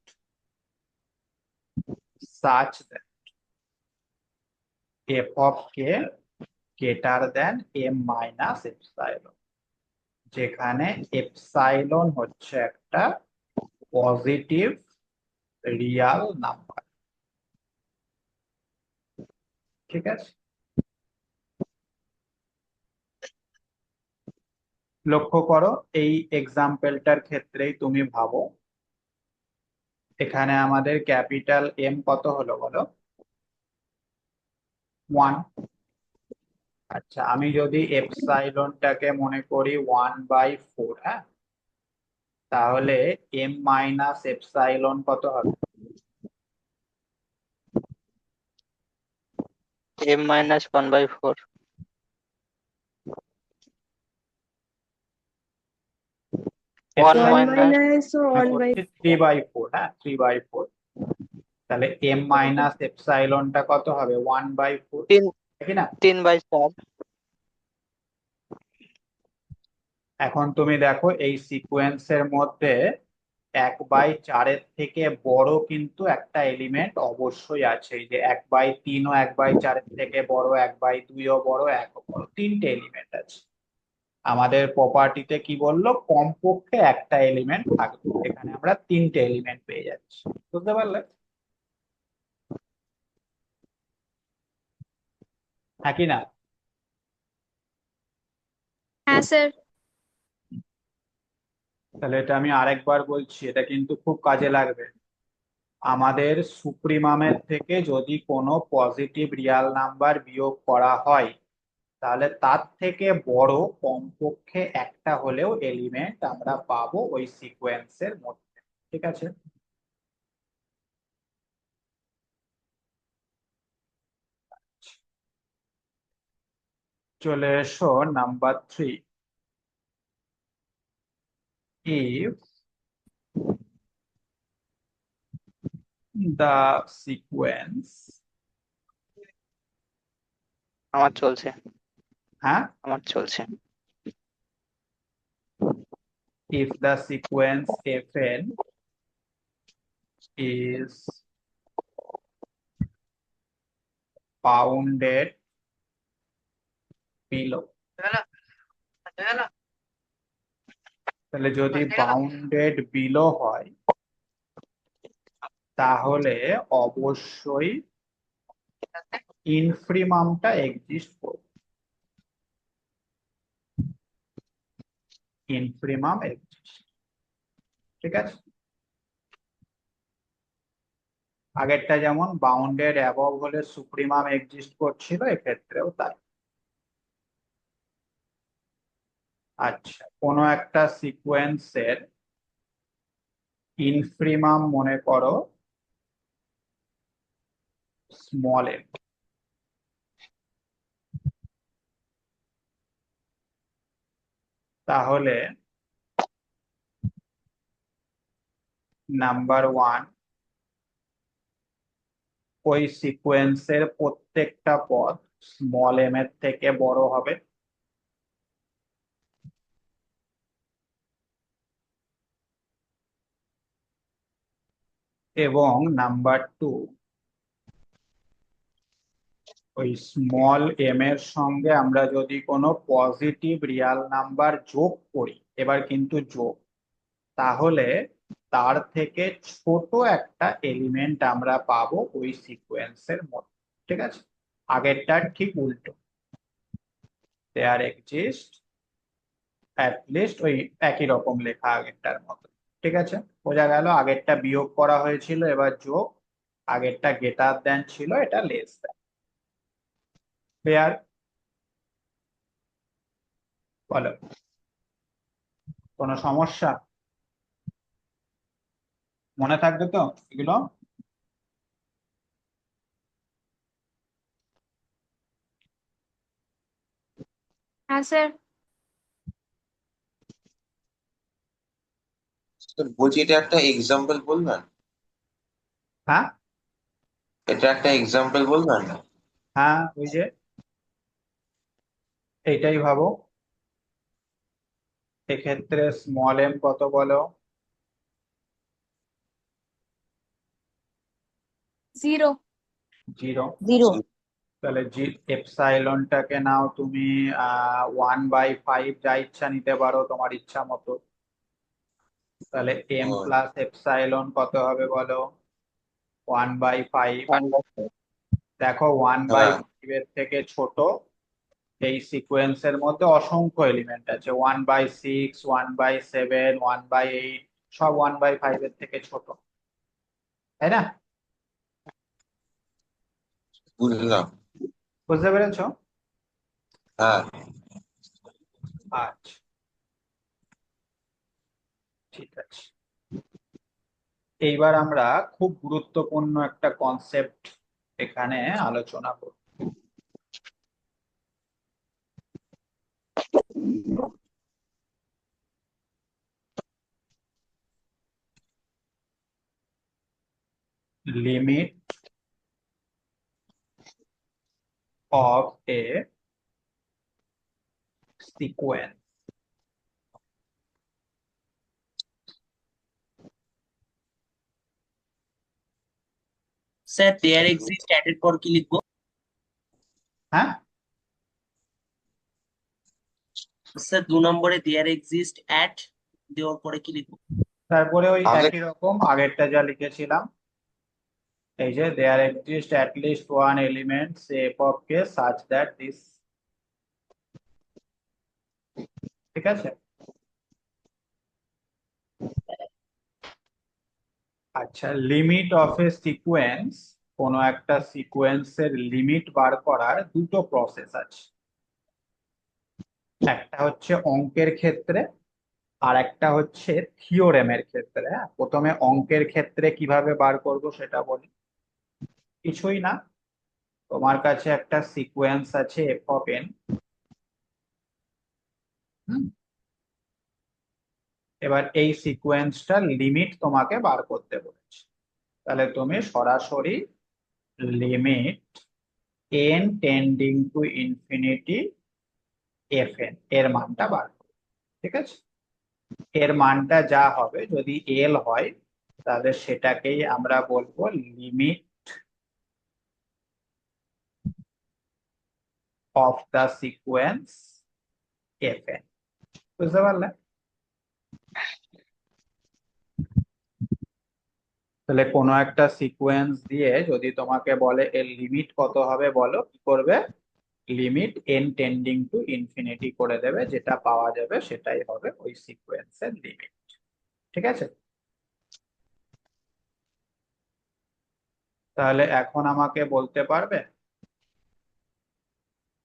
Speaker 1: such that f of k greater than m minus epsilon, যেখানে এপসাইলন হচ্ছে একটা পজিটিভ রিয়াল নাম্বার। ঠিক আছে, লক্ষ্য করো এই এক্সাম্পলটার ক্ষেত্রেই তুমি ভাবো, এখানে আমাদের ক্যাপিটাল এম কত হলো বলো? 1। আচ্ছা, আমি যদি এপসাইলনটাকে মনে করি 1/4, হ্যাঁ, তাহলে এম মাইনাস এপসাইলন কত হবে?
Speaker 3: m-1/4। 1
Speaker 1: এপসাইলন
Speaker 3: minus
Speaker 1: 3/4, হ্যাঁ 3/4, তাহলে এম মাইনাস এপসাইলনটা কত হবে? 1/4,
Speaker 3: 3
Speaker 1: ঠিক না?
Speaker 3: 3/4।
Speaker 1: এখন তুমি দেখো এই সিকোয়েন্সের মধ্যে 1/4 থেকে বড় কিন্তু একটা এলিমেন্ট অবশ্যই আছে, এই যে 1/3 ও 1/4 থেকে বড়, 1/2 ও বড়, 1 ও বড়, তিনটে এলিমেন্ট আছে। আমাদের প্রপার্টিতে কি বললো? কমপক্ষে একটা এলিমেন্ট থাকবে, এখানে আমরা তিনটে এলিমেন্ট পেয়ে যাচ্ছি। বুঝতে পারলে? হ্যাঁ কি না?
Speaker 6: হ্যাঁ স্যার।
Speaker 1: তাহলে এটা আমি আরেকবার বলছি, এটা কিন্তু খুব কাজে লাগবে। আমাদের সুপ্রিমামের থেকে যদি কোনো পজিটিভ রিয়াল নাম্বার বিয়োগ করা হয়, তাহলে তার থেকে বড় কমপক্ষে একটা হলেও এলিমেন্ট আমরা পাবো ওই সিকোয়েন্সের মধ্যে। ঠিক আছে, চলে এসো নাম্বার 3। if the sequence,
Speaker 3: আমার চলছে,
Speaker 1: হ্যাঁ,
Speaker 3: আমার চলছে।
Speaker 1: if the sequence fn is bounded below, তাহলে যদি বাউন্ডেড বিলো হয় তাহলে অবশ্যই ইনফ্রিমামটা এক্সিস্ট করবে। ইনফ্রিমাম এক্সিস্ট, ঠিক আছে। আগেরটা যেমন বাউন্ডেড অ্যাবভ হলে সুপ্রিমাম এক্সিস্ট করছিল, এক্ষেত্রেও তাই। আচ্ছা, কোনো একটা সিকোয়েন্সের ইনফ্রিমাম মনে করো স্মল এম, তাহলে নাম্বার 1, ওই সিকোয়েন্সের প্রত্যেকটা পদ স্মল এম এর থেকে বড় হবে। এবং নাম্বার 2, ওই স্মল এম এর সঙ্গে আমরা যদি কোনো পজিটিভ রিয়াল নাম্বার যোগ করি, এবার কিন্তু যোগ, তাহলে তার থেকে ছোট একটা এলিমেন্ট আমরা পাবো ওই সিকোয়েন্সের মধ্যে। ঠিক আছে, আগেরটার ঠিক উল্টো, দেয়ার এক্সিস্ট অ্যাট লিস্ট, ওই একই রকম লেখা আগেরটার মতো। ঠিক আছে, বোঝা গেল? আগেরটা বিয়োগ করা হয়েছিল, এবার যোগ। আগেরটা গ্রেটার দেন ছিল, এটা লেস দেন। ক্লিয়ার? বলো, কোনো সমস্যা? মনে থাকবে তো এগুলো?
Speaker 6: হ্যাঁ স্যার।
Speaker 5: তো বলছি এটা একটা এক্সাম্পল বলবেন,
Speaker 1: হ্যাঁ
Speaker 5: এটা একটা এক্সাম্পল বলবেন।
Speaker 1: হ্যাঁ, ওই যে এইটাই ভাবো, এক্ষেত্রে স্মল এম কত বলো?
Speaker 6: 0।
Speaker 1: 0।
Speaker 4: 0
Speaker 1: তাহলে এপসাইলনটাকে নাও তুমি 1/5, যা ইচ্ছা নিতে পারো তোমার ইচ্ছা মতো। তাহলে এম
Speaker 5: ও,
Speaker 1: প্লাস এপসাইলন কত হবে বলো? 1/5।
Speaker 3: 1/4।
Speaker 1: দেখো ওয়ান বাই
Speaker 5: হ্যাঁ
Speaker 1: ফাইভ এর থেকে ছোট এই সিকোয়েন্সের মধ্যে অসংখ্য এলিমেন্ট আছে, 1/6, 1/7, 1/8, সব 1/5 এর থেকে ছোট, তাই না?
Speaker 5: বুঝলাম।
Speaker 1: বুঝতে পেরেছো?
Speaker 5: হ্যাঁ
Speaker 1: আচ্ছা, ঠিক আছে। এইবার আমরা খুব গুরুত্বপূর্ণ একটা কনসেপ্ট এখানে আলোচনা করব। Limit of a sequence.
Speaker 2: Sir there exist at এর পর কি লিখবো?
Speaker 1: হ্যাঁ,
Speaker 2: স্যার 2 নম্বরে দেয়ার এক্সিস্ট অ্যাট দেওয়ার পরে কি লিখবো?
Speaker 1: তারপরে ওই
Speaker 5: আগে
Speaker 1: একই রকম আগেরটা যা লিখেছিলাম, এই যে there exist at least one element F of K such that this, ঠিক আছে? আচ্ছা, লিমিট অফ এ সিকোয়েন্স, কোনো একটা সিকোয়েন্সের লিমিট বার করার দুটো প্রসেস আছে। একটা হচ্ছে অঙ্কের ক্ষেত্রে, আর একটা হচ্ছে থিওরেমের ক্ষেত্রে। হ্যাঁ, প্রথমে অঙ্কের ক্ষেত্রে কিভাবে বার করব সেটা বলি। কিছুই না, তোমার কাছে একটা সিকোয়েন্স আছে এফ অফ এন। এবার এই সিকোয়েন্সটার লিমিট তোমাকে বার করতে বলেছে, তাহলে তুমি সরাসরি limit N tending to infinity F N এর মানটা বার করবে, ঠিক আছে? এর মানটা যা হবে, যদি এল হয় তাহলে সেটাকেই আমরা বলবো limit of the sequence F N. বুঝতে পারলে? তাহলে কোনো একটা সিকোয়েন্স দিয়ে যদি তোমাকে বলে এর লিমিট কত হবে, বলো কি করবে? Limit N tending to infinity করে দেবে, যেটা পাওয়া যাবে সেটাই হবে ওই সিকোয়েন্সের লিমিট, ঠিক আছে? তাহলে এখন আমাকে বলতে পারবে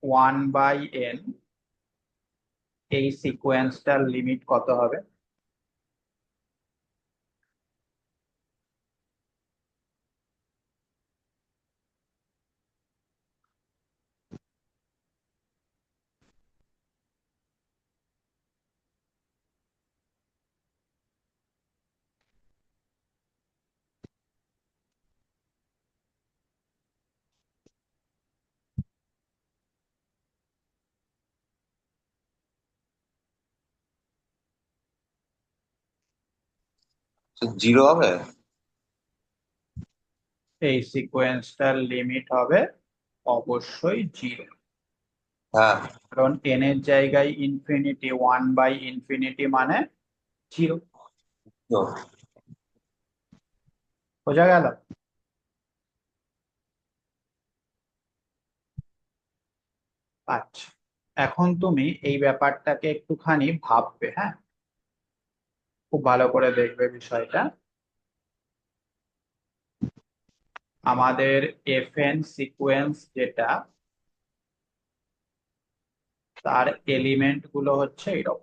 Speaker 1: 1/n এই সিকোয়েন্সটার লিমিট কত হবে?
Speaker 5: জিরো হবে।
Speaker 1: এই সিকোয়েন্সটার লিমিট হবে অবশ্যই 0,
Speaker 5: হ্যাঁ
Speaker 1: কারণ n এর জায়গায় ইনফিনিটি, 1/ইনফিনিটি মানে 0।
Speaker 5: তো
Speaker 1: বোঝা গেল? আচ্ছা, এখন তুমি এই ব্যাপারটাকে একটুখানি ভাববে, হ্যাঁ, খুব ভালো করে দেখবে বিষয়টা। আমাদের এফ এন সিকোয়েন্স যেটা, তার এলিমেন্ট গুলো হচ্ছে এরকম।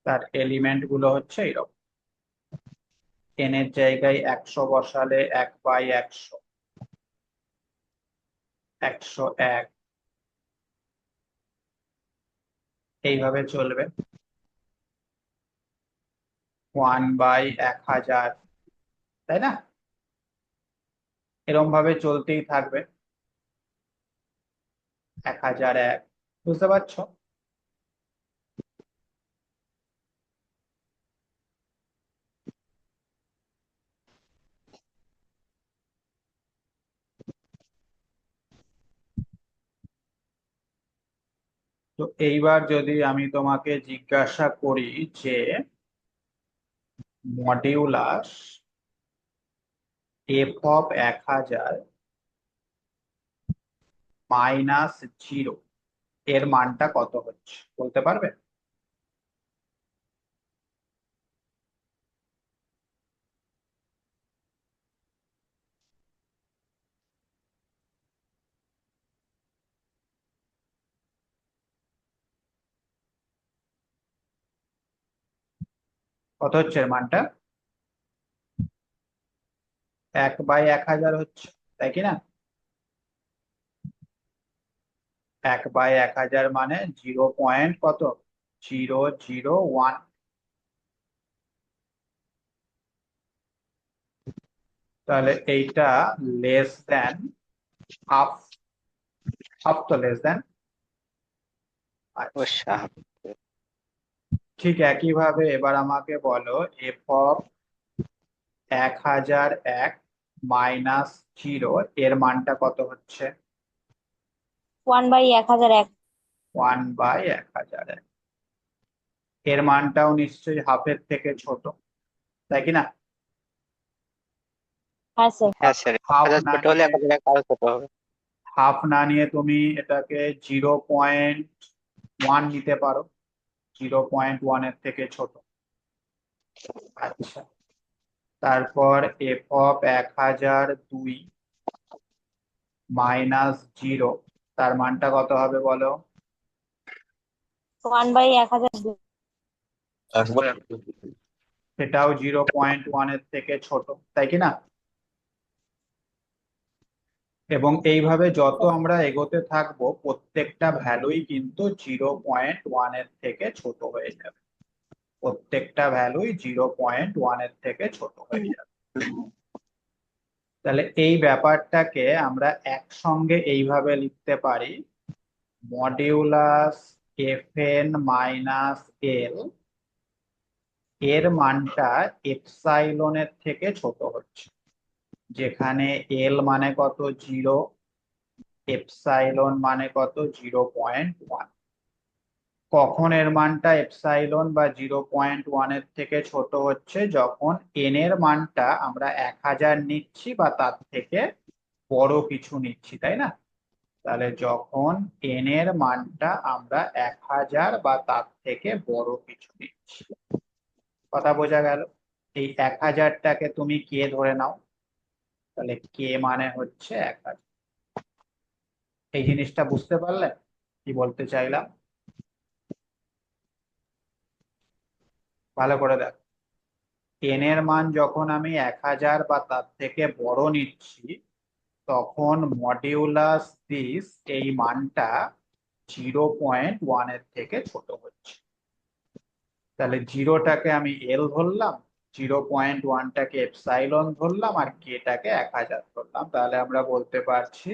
Speaker 1: তার এলিমেন্ট গুলো হচ্ছে এরকম। n এর জায়গায় 100 বসালে 1/100, 101, এইভাবে চলবে। 1/1000, তাই না? এরকম ভাবে চলতেই থাকবে। 1001, বুঝতে পারছো? তো এইবার যদি আমি তোমাকে জিজ্ঞাসা করি যে মডিউলাস এফ অফ 1000 মাইনাস 0 এর মানটা কত হচ্ছে বলতে পারবে? কত হচ্ছে এর মানটা? 1/1000 হচ্ছে, তাই কি না? 1/1000 মানে 0. কত, 001। তাহলে এইটা লেস দেন হাফ, হাফ তো লেস দেন।
Speaker 3: অবশ্যই।
Speaker 1: ঠিক একইভাবে এবার আমাকে বলো এফ অফ 1001 মাইনাস 0 এর মানটা কত হচ্ছে?
Speaker 4: 1/1001।
Speaker 1: 1/1001, এর মানটাও নিশ্চয়ই হাফের থেকে ছোট, তাই কি না?
Speaker 4: হ্যাঁ স্যার।
Speaker 3: হ্যাঁ স্যার,
Speaker 1: হাফ
Speaker 3: 1000
Speaker 1: না
Speaker 3: ছোট হলে
Speaker 1: নিয়ে
Speaker 3: 1000 আরো ছোট হবে।
Speaker 1: হাফ না নিয়ে তুমি এটাকে 0.1 নিতে পারো, 0.1 এর থেকে ছোট। আচ্ছা, তারপর এফ অফ 1002 মাইনাস 0 তার মানটা কত হবে বলো?
Speaker 4: 1/1002।
Speaker 5: একবার
Speaker 1: সেটাও 0.1 এর থেকে ছোট, তাই কি না? এবং এইভাবে যত আমরা এগোতে থাকবো প্রত্যেকটা ভ্যালুই কিন্তু 0.1 এর থেকে ছোট হয়ে যাবে, প্রত্যেকটা ভ্যালুই 0.1 এর থেকে ছোট হয়ে যাবে। তাহলে এই ব্যাপারটাকে আমরা একসঙ্গে এইভাবে লিখতে পারি, মডিউলাস এফ এন মাইনাস এল এর মানটা এপসাইলনের থেকে ছোট হচ্ছে, যেখানে এল মানে কত 0, এপসাইলন মানে কত 0.1। কখন এর মানটা এপসাইলন বা 0.1 এর থেকে ছোট হচ্ছে? যখন এন এর মানটা আমরা 1000 নিচ্ছি বা তার থেকে বড় কিছু নিচ্ছি, তাই না? তাহলে যখন এন এর মানটা আমরা 1000 বা তার থেকে বড় কিছু নিচ্ছি, কথা বোঝা গেল? এই 1000টাকে তুমি কে ধরে নাও, তাহলে কে মানে হচ্ছে 1000। এই জিনিসটা বুঝতে পারলে কি বলতে চাইলাম? ভালো করে দেখ, এন এর মান যখন আমি 1000 বা তার থেকে বড় নিচ্ছি তখন মডিউলাস দিস এই মানটা 0.1 এর থেকে ছোট হচ্ছে। তাহলে 0টাকে আমি এল ধরলাম, 0.1টাকে এপসাইলন ধরলাম, আর কেটাকে 1000 ধরলাম। তাহলে আমরা বলতে পারছি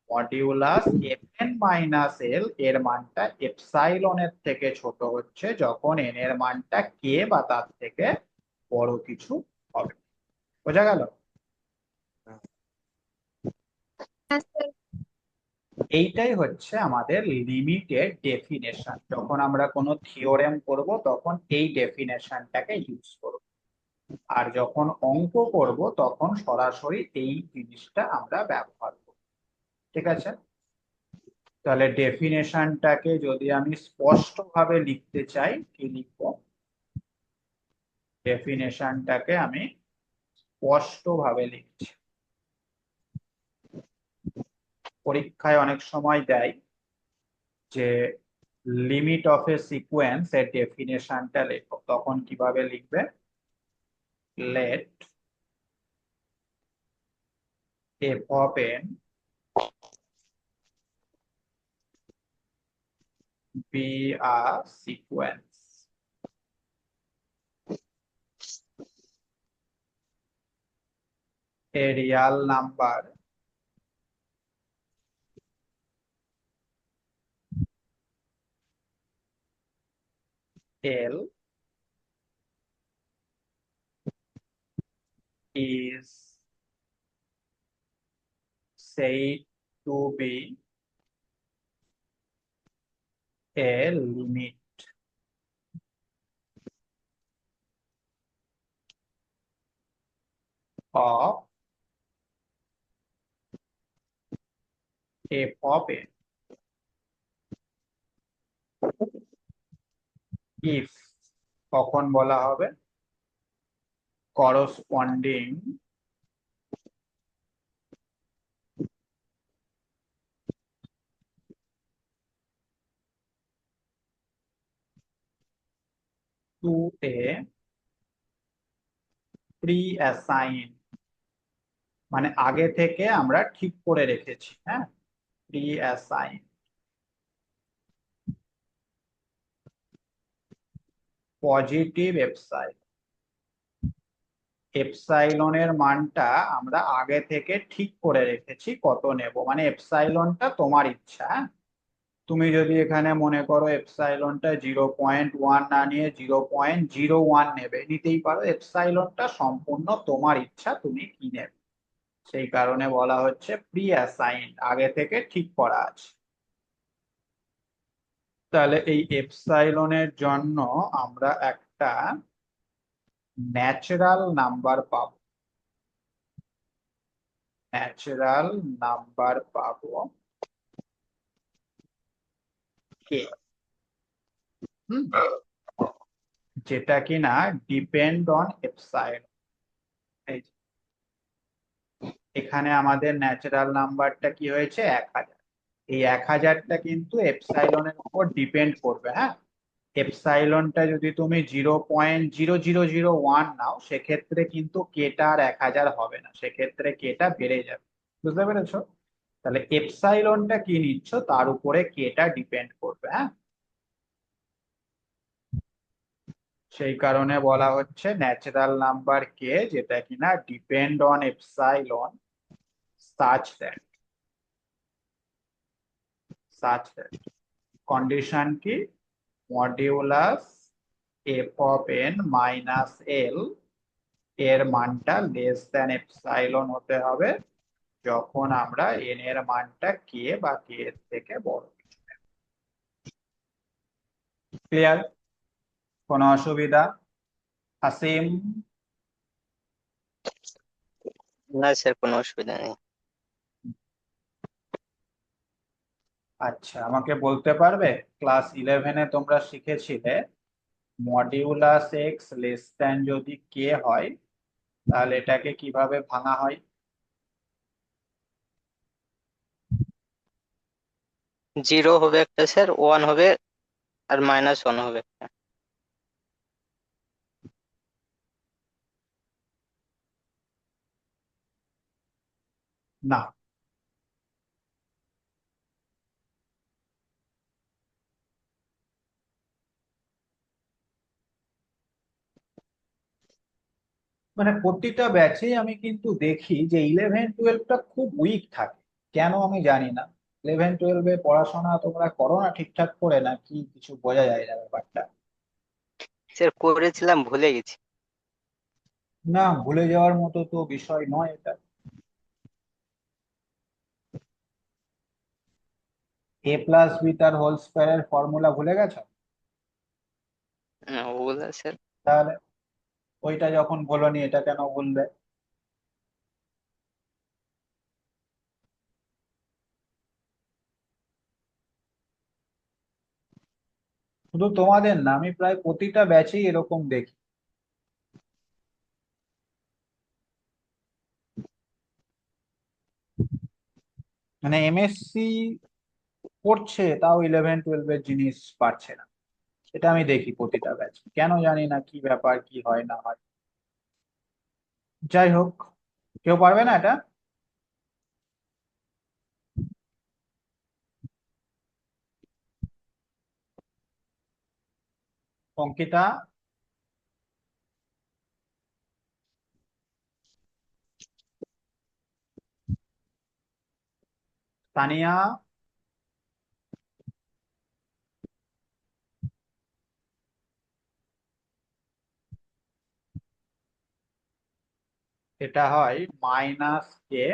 Speaker 1: মডিউলাস এফ এন মাইনাস এল এর মানটা এপসাইলনের থেকে ছোট হচ্ছে যখন এন এর মানটা কে বা তার থেকে বড় কিছু হবে। বোঝা গেল?
Speaker 6: হ্যাঁ স্যার।
Speaker 1: এইটাই হচ্ছে আমাদের লিমিটের ডেফিনেশন। যখন আমরা কোনো থিওরেম করব তখন এই ডেফিনেশনটাকে ইউজ করব, আর যখন অঙ্ক করব তখন সরাসরি এই জিনিসটা আমরা ব্যবহার করব। ঠিক আছে? তাহলে ডেফিনেশনটাকে যদি আমি স্পষ্টভাবে লিখতে চাই কি লিখব? ডেফিনেশনটাকে আমি স্পষ্টভাবে লিখছি। পরীক্ষায় অনেক সময় দেয় যে লিমিট অফ এ সিকোয়েন্স এর ডেফিনেশনটা লেখো, তখন কিভাবে লিখবে? let f of n be a sequence. A real number L is said to be a limit of f of n if কখন বলা হবে corresponding to a pre-assigned মানে আগে থেকে আমরা ঠিক করে রেখেছি, হ্যাঁ, pre-assigned পজিটিভ এপসাইলন। এপসাইলনের মানটা আমরা আগে থেকে ঠিক করে রেখেছি কত নেব, মানে এপসাইলনটা তোমার ইচ্ছা, হ্যাঁ? তুমি যদি এখানে মনে করো এপসাইলনটা 0.1 না নিয়ে 0.01 নেবে, নিতেই পারো। এপসাইলনটা সম্পূর্ণ তোমার ইচ্ছা, তুমি কি নেবে। সেই কারণে বলা হচ্ছে প্রি অ্যাসাইন্ড, আগে থেকে ঠিক করা আছে। তাহলে এই এপসাইলনের জন্য আমরা একটা ন্যাচারাল নাম্বার পাবো, ন্যাচারাল নাম্বার পাবো কে, যেটা কিনা ডিপেন্ড অন এপসাইলন। এখানে আমাদের ন্যাচারাল নাম্বারটা কি হয়েছে 1000। এই 1000টা কিন্তু এপসাইলনের উপর ডিপেন্ড করবে, হ্যাঁ। এপসাইলনটা যদি তুমি 0.0001 নাও, সেক্ষেত্রে কিন্তু কেটা আর 1000 হবে না, সেক্ষেত্রে কেটা বেড়ে যাবে। বুঝতে পেরেছো? তাহলে এপসাইলনটা কি নিচ্ছ তার উপরে কেটা ডিপেন্ড করবে, হ্যাঁ। সেই কারণে বলা হচ্ছে ন্যাচারাল নাম্বার কে, যেটা কিনা depend on epsilon such that condition কি, modulus f of n minus l এর মানটা লেস দ্যান এপসাইলন হতে হবে যখন আমরা n এর মানটা k বা k এর থেকে বড়। ক্লিয়ার? কোনো অসুবিধা? হাসিম?
Speaker 3: না স্যার, কোনো অসুবিধা নেই।
Speaker 1: আচ্ছা, আমাকে বলতে পারবে ক্লাস 11-এ তোমরা শিখেছিলে মডিউলাস এক্স লেস দ্যান যদি কে হয় তাহলে এটাকে কিভাবে ভাঙা হয়?
Speaker 3: 0 হবে একটা স্যার, 1 হবে, আর -1 হবে একটা।
Speaker 1: না, মানে প্রতিটা ব্যাচে আমি কিন্তু দেখি যে 11-12টা খুব উইক থাকে, কেন আমি জানি না। 11-12-এ পড়াশোনা তোমরা করো না ঠিকঠাক করে, না কি কিছু বোঝা যায় না ব্যাপারটা।
Speaker 3: স্যার করেছিলাম, ভুলে গেছি।
Speaker 1: না, ভুলে যাওয়ার মতো তো বিষয় নয় এটা। a প্লাস বি তার হোল স্কয়ারের ফর্মুলা ভুলে গেছো?
Speaker 3: ওগুলো স্যার,
Speaker 1: তাহলে ওইটা যখন বলোনি এটা কেন বলবে? শুধু তোমাদের না, আমি প্রায় প্রতিটা ব্যাচেই এরকম দেখি। মানে এমএসসি পড়ছে তাও 11-12-এর জিনিস পারছে না, এটা আমি দেখি প্রতিটা ব্যাচ। কেন জানি না, কি ব্যাপার, কি হয় না হয়। যাই হোক, কেউ পারবে না এটা? অঙ্কিতা, তানিয়া, এটা হয় minus k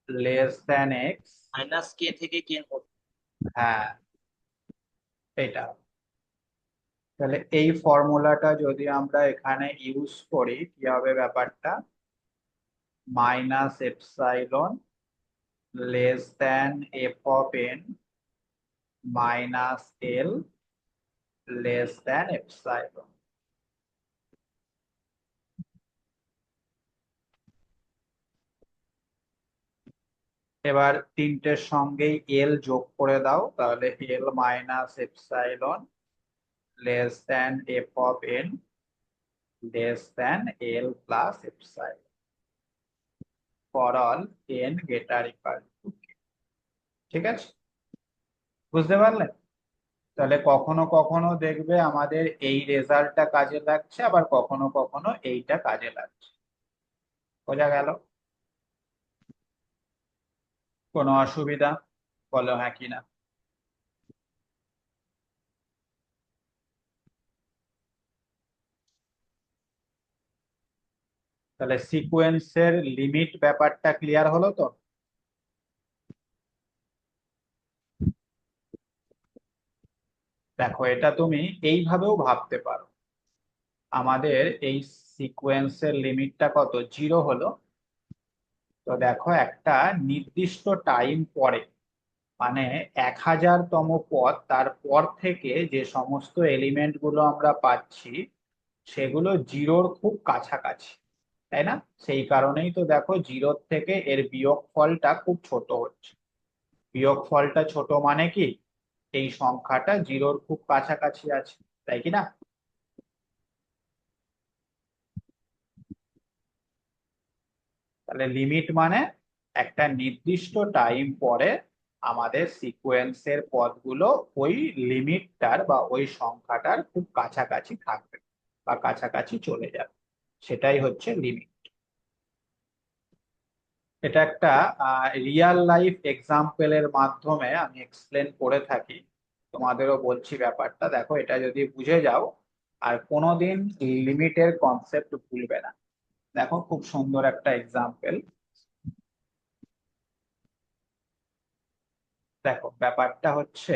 Speaker 1: less than x.
Speaker 2: Minus কে থেকে কে
Speaker 1: হ্যাঁ, এটা তাহলে এই ফর্মুলাটা যদি আমরা এখানে ইউজ করি কি হবে ব্যাপারটা? Minus epsilon less than F of N minus L less than epsilon. এবার তিনটের সঙ্গেই এল যোগ করে দাও, তাহলে L minus epsilon less than F of N less than L plus epsilon for all N greater equal to K. ঠিক আছে, বুঝতে পারলে? তাহলে কখনো কখনো দেখবে আমাদের এই রেজাল্টটা কাজে লাগছে, আবার কখনো কখনো এইটা কাজে লাগছে। বোঝা গেল? কোনো অসুবিধা? বলো হ্যাঁ কি না। তাহলে সিকোয়েন্সের লিমিট ব্যাপারটা ক্লিয়ার হলো তো? দেখো, এটা তুমি এইভাবেও ভাবতে পারো। আমাদের এই সিকোয়েন্সের লিমিটটা কত? 0 হলো। তো দেখো, একটা নির্দিষ্ট টাইম পরে, মানে 1000তম পদ, তারপর থেকে যে সমস্ত এলিমেন্ট গুলো আমরা পাচ্ছি সেগুলো জিরোর খুব কাছাকাছি, তাই না? সেই কারণেই তো দেখো, জিরোর থেকে এর বিয়োগফলটা খুব ছোট হচ্ছে। বিয়োগফলটা ছোট মানে কি? এই সংখ্যাটা জিরোর খুব কাছাকাছি আছে, তাই কি না? তাহলে লিমিট মানে একটা নির্দিষ্ট টাইম পরে আমাদের সিকোয়েন্সের পদগুলো ওই লিমিটটার বা ওই সংখ্যাটার খুব কাছাকাছি থাকবে বা কাছাকাছি চলে যাবে, সেটাই হচ্ছে লিমিট। এটা একটা রিয়াল লাইফ এক্সাম্পলের মাধ্যমে আমি এক্সপ্লেন করে থাকি, তোমাদেরও বলছি ব্যাপারটা। দেখো, এটা যদি বুঝে যাও আর কোনোদিন লিমিটের কনসেপ্ট ভুলবে না। দেখো, খুব সুন্দর একটা এক্সাম্পল। দেখো, ব্যাপারটা হচ্ছে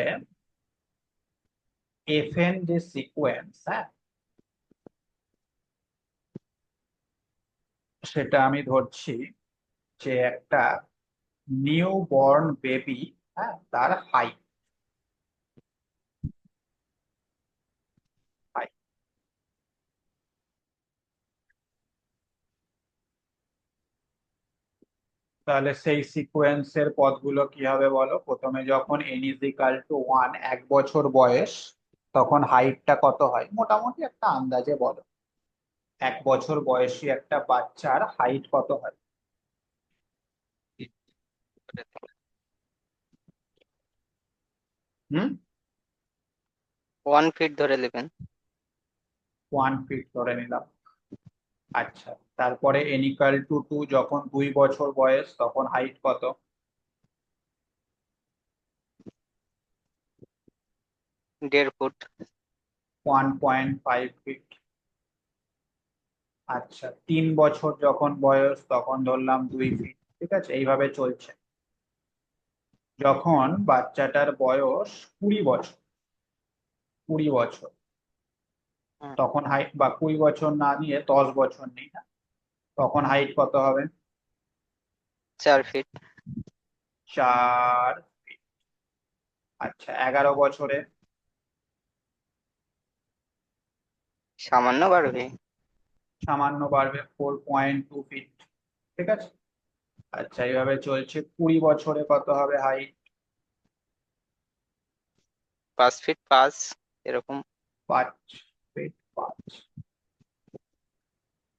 Speaker 1: এফএন যে সিকোয়েন্স, হ্যাঁ, সেটা আমি ধরছি যে একটা নিউ বর্ন বেবি, হ্যাঁ, তার হাইট। তাহলে সেই সিকোয়েন্সের পদগুলো কি হবে বলো? প্রথমে যখন এন ইজ ইকাল টু 1, 1 বছর বয়স, তখন হাইটটা কত হয় মোটামুটি একটা আন্দাজে বলো? 1 বছর বয়সী একটা বাচ্চার হাইট কত হয়? হুম,
Speaker 3: 1 ফিট ধরে নেবেন।
Speaker 1: 1 ফিট ধরে নিলাম। আচ্ছা, তারপরে এন ইকাল টু 2, যখন 2 বছর বয়স, তখন হাইট কত?
Speaker 3: 1.5 ফুট।
Speaker 1: 1.5 ফিট। আচ্ছা, 3 বছর যখন বয়স, তখন ধরলাম 2 ফিট। ঠিক আছে, এইভাবে চলছে। যখন বাচ্চাটার বয়স 20 বছর, 20 বছর,
Speaker 3: হুম,
Speaker 1: তখন হাইট, বা 20 বছর না নিয়ে 10 বছর নিই না, তখন হাইট কত হবে?
Speaker 3: 4 ফিট।
Speaker 1: 4 ফিট। আচ্ছা, 11 বছরে?
Speaker 3: সামান্য বাড়বে।
Speaker 1: সামান্য বাড়বে, 4.2 ফিট। ঠিক আছে। আচ্ছা, এইভাবে চলছে। 20 বছরে কত হবে হাইট?
Speaker 3: 5 ফিট 5 এরকম।
Speaker 1: 5 ফিট 5।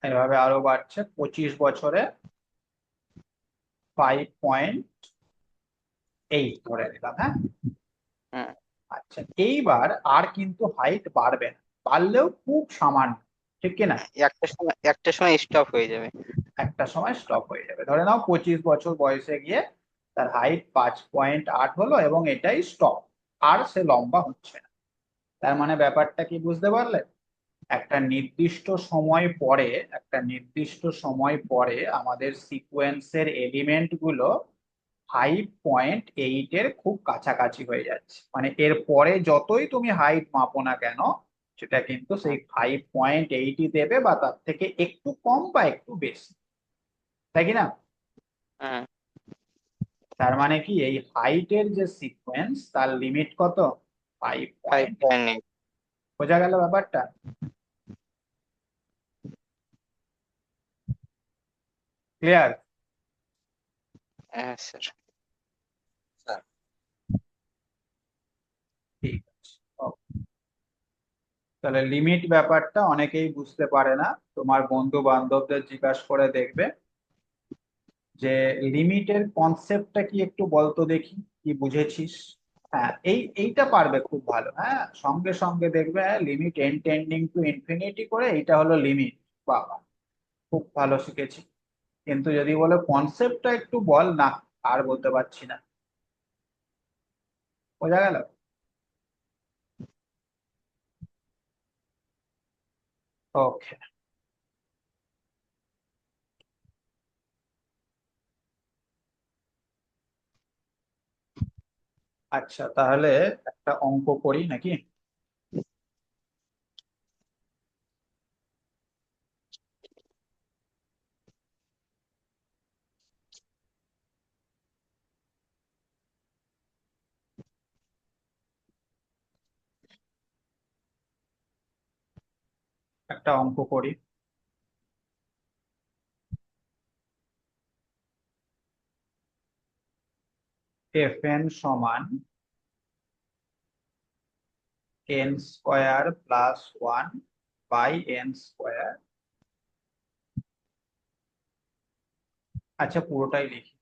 Speaker 1: এভাবে আরো বাড়ছে, 25 বছরে 5.8 ধরে নিলাম, হ্যাঁ।
Speaker 3: হুম।
Speaker 1: আচ্ছা, এইবার আর কিন্তু হাইট বাড়বে না, বাড়লেও খুব সামান্য, ঠিক কিনা?
Speaker 3: একটা সময় স্টপ হয়ে যাবে।
Speaker 1: একটা সময় স্টপ হয়ে যাবে। ধরে নাও 25 বছর বয়সে গিয়ে তার হাইট 5.8 হলো এবং এটাই স্টপ, আর সে লম্বা হচ্ছে না। তার মানে ব্যাপারটা কি বুঝতে পারলে? একটা নির্দিষ্ট সময় পরে, আমাদের সিকোয়েন্সের এলিমেন্ট গুলো 5.8 এর খুব কাছাকাছি হয়ে যাচ্ছে, মানে এর পরে যতই তুমি হাইট মাপো না কেন সেটা কিন্তু সেই 5.8ই দেবে, বা তার থেকে একটু কম বা একটু বেশি, তাই কি না?
Speaker 3: হুম।
Speaker 1: তার মানে কি এই হাইটের যে সিকোয়েন্স তার লিমিট কত? 5.8।
Speaker 3: 5.8।
Speaker 1: বোঝা গেল ব্যাপারটা? ক্লিয়ার?
Speaker 3: হ্যাঁ স্যার।
Speaker 1: ঠিক আছে, okay। তাহলে লিমিট ব্যাপারটা অনেকেই বুঝতে পারে না, তোমার বন্ধু বান্ধবদের জিজ্ঞাসা করে দেখবে যে লিমিটের কনসেপ্টটা কি একটু বলতো দেখি, কি বুঝেছিস। হ্যাঁ, এইটা পারবে খুব ভালো, হ্যাঁ, সঙ্গে সঙ্গে দেখবে limit N tending to infinity করে এইটা হলো লিমিট। বাবা, খুব ভালো শিখেছি। কিন্তু যদি বলে কনসেপ্টটা একটু বল, না, আর বলতে পারছি না। বোঝা গেল? ওকে। আচ্ছা, তাহলে একটা অঙ্ক করি নাকি? একটা অঙ্ক করি। এফ এন সমান N square plus 1 by N square. আচ্ছা, পুরোটাই লিখি।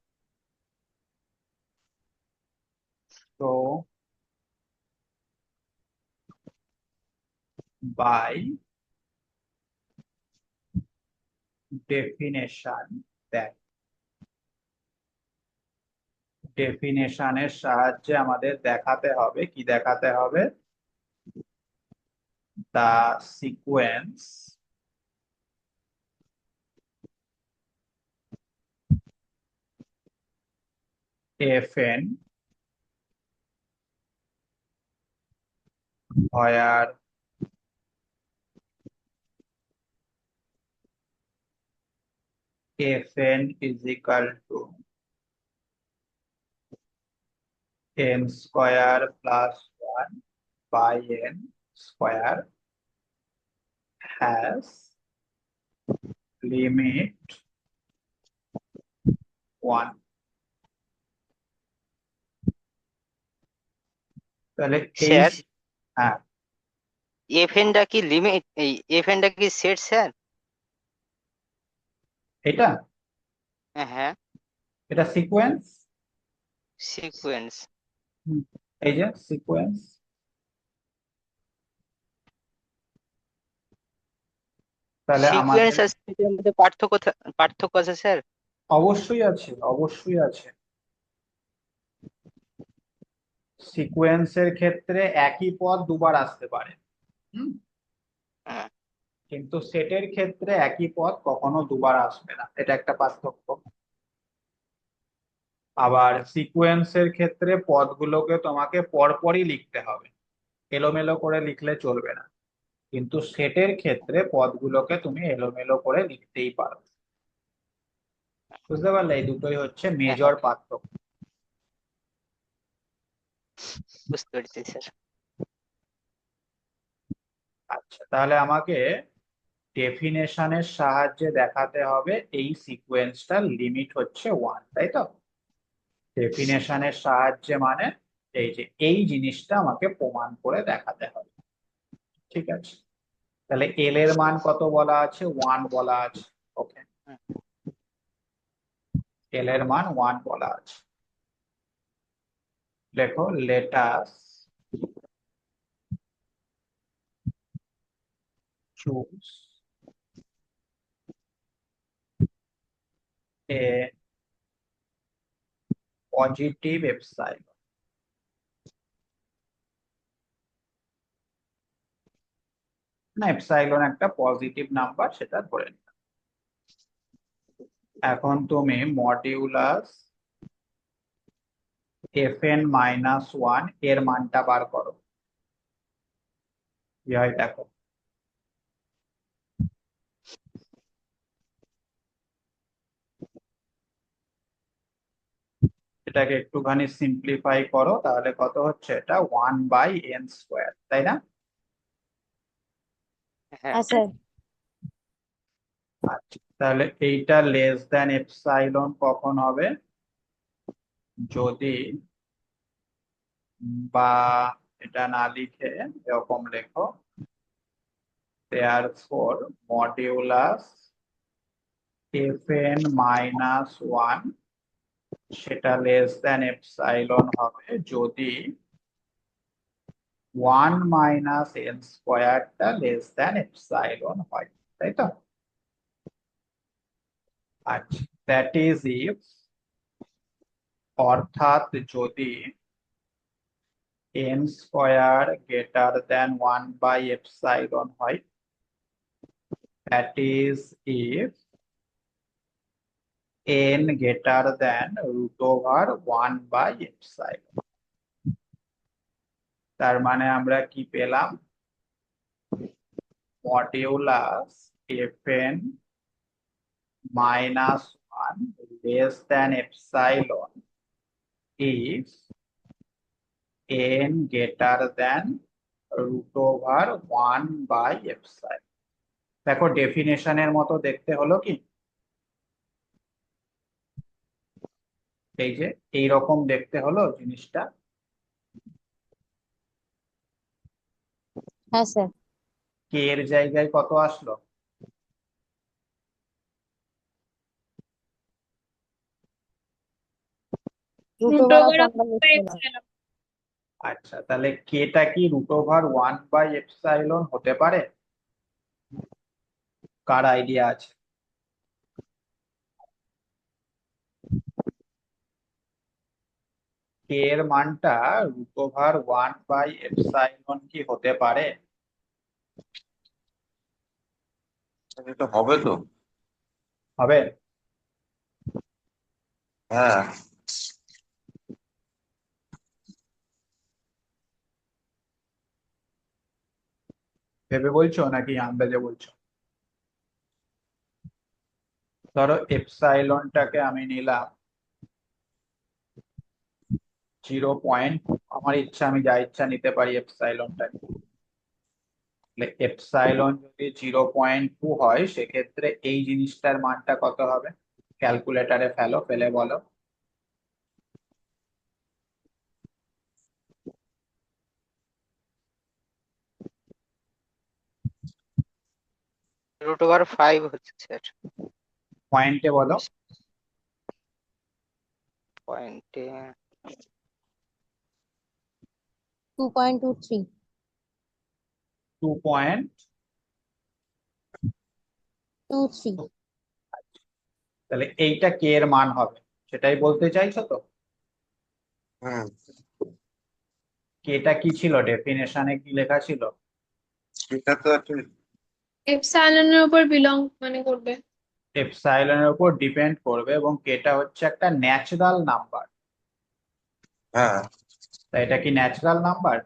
Speaker 1: তো বাই ডেফিনেশন, দেখ, ডেফিনেশনের সাহায্যে আমাদের দেখাতে হবে, কি দেখাতে হবে? The sequence F N where fn is equal to n square plus 1 by n square has limit 1। তাহলে এই,
Speaker 3: স্যার,
Speaker 1: হ্যাঁ,
Speaker 3: এফএনটা কি লিমিট, এই এফএনটা কি সেট স্যার?
Speaker 1: এটা
Speaker 3: হ্যাঁ,
Speaker 1: এটা সিকোয়েন্স।
Speaker 3: সিকোয়েন্স।
Speaker 1: এই যে সিকোয়েন্স, তাহলে
Speaker 3: সিকোয়েন্স
Speaker 1: আমাদের
Speaker 3: আর সেটের মধ্যে পার্থক্য আছে স্যার?
Speaker 1: অবশ্যই আছে, অবশ্যই আছে। সিকোয়েন্সের ক্ষেত্রে একই পদ দুবার আসতে পারে, হুম,
Speaker 3: হ্যাঁ।
Speaker 1: কিন্তু সেটের ক্ষেত্রে একই পদ কখনো দুবার আসবে না, এটা একটা পার্থক্য। আবার সিকোয়েন্সের ক্ষেত্রে পদগুলোকে তোমাকে পরপরই লিখতে হবে, এলোমেলো করে লিখলে চলবে না। কিন্তু সেটের ক্ষেত্রে পদগুলোকে তুমি এলোমেলো করে লিখতেই পারো। বুঝতে পারলে? এই দুটোই হচ্ছে
Speaker 3: হ্যাঁ,
Speaker 1: মেজর পার্থক্য।
Speaker 3: বুঝতে পেরেছি স্যার।
Speaker 1: আচ্ছা, তাহলে আমাকে ডেফিনেশনের সাহায্যে দেখাতে হবে এই সিকোয়েন্সটার লিমিট হচ্ছে 1, তাই তো? ডেফিনেশনের সাহায্যে মানে এই যে এই জিনিসটা আমাকে প্রমাণ করে দেখাতে হবে। ঠিক আছে, তাহলে এল এর মান কত বলা আছে? 1 বলা আছে। ওকে, এল এর মান 1 বলা আছে। দেখো, let us choose a positive epsilon. না, এপসাইলন একটা পজিটিভ নাম্বার, সেটা ধরে নিলাম। এখন তুমি মডিউলাস fn-1 এর মানটা বার করো। কি হয় দেখো। এটাকে একটুখানি সিম্পলিফাই করো, তাহলে কত হচ্ছে? এটা 1/n², তাই না?
Speaker 3: হ্যাঁ
Speaker 4: হ্যাঁ স্যার।
Speaker 1: আচ্ছা, তাহলে এইটা লেস দ্যান এপসাইলন কখন হবে? যদি বা এটা না লিখে এরকম লেখো, therefore মডিউলাস fn-1 সেটা লেস দ্যান এপসাইলন হবে যদি 1 - n² লেস দ্যান এপসাইলন হয়, তাই তো? আচ্ছা, দ্যাট ইজ ইফ, অর্থাৎ যদি n² গ্রেটার দ্যান 1/ε হয়, that is if n greater than √1/ε। তার মানে আমরা কি পেলাম? Modulus fn-1 less than epsilon if n greater than √1/ε। দেখো, ডেফিনেশনের মতো দেখতে হলো কি? এই যে এইরকম দেখতে হলো জিনিসটা।
Speaker 4: হ্যাঁ স্যার।
Speaker 1: কে এর জায়গায় কত আসলো?
Speaker 4: Root
Speaker 6: root
Speaker 4: over of
Speaker 6: over of
Speaker 4: 1/ε।
Speaker 6: epsilon।
Speaker 1: আচ্ছা, তাহলে কেটা কি √1/ε হতে পারে? কার আইডিয়া আছে? কে এর মানটা √1/ε কি হতে পারে?
Speaker 5: এটা হবে তো?
Speaker 1: হবে?
Speaker 5: হ্যাঁ।
Speaker 1: ভেবে বলছো নাকি আন্দাজে বলছো? ধরো এপসাইলনটাকে আমি নিলাম 0. আমার ইচ্ছা, আমি যা ইচ্ছা নিতে পারি এপসাইলনটাকে। এপসাইলন যদি 0.2 হয়, সেক্ষেত্রে এই জিনিসটার মানটা কত হবে? ক্যালকুলেটারে ফেলো, ফেলে বলো।
Speaker 3: √5 হচ্ছে স্যার।
Speaker 1: পয়েন্টে বলো।
Speaker 3: পয়েন্টে
Speaker 4: 2.23।
Speaker 1: 2.23।
Speaker 4: 23।
Speaker 1: তাহলে এইটা কে এর মান হবে, সেটাই বলতে চাইছো তো?
Speaker 5: হুম।
Speaker 1: কেটা কি ছিল? ডেফিনেশনে কি লেখা ছিল?
Speaker 5: এটা তো একটা
Speaker 6: epsilon এর উপর বিলং মানে করবে।
Speaker 1: এপসাইলনের উপর ডিপেন্ড করবে, এবং কেটা হচ্ছে একটা ন্যাচারাল নাম্বার।
Speaker 5: হ্যাঁ।
Speaker 1: তাই এটা কি ন্যাচারাল নাম্বার?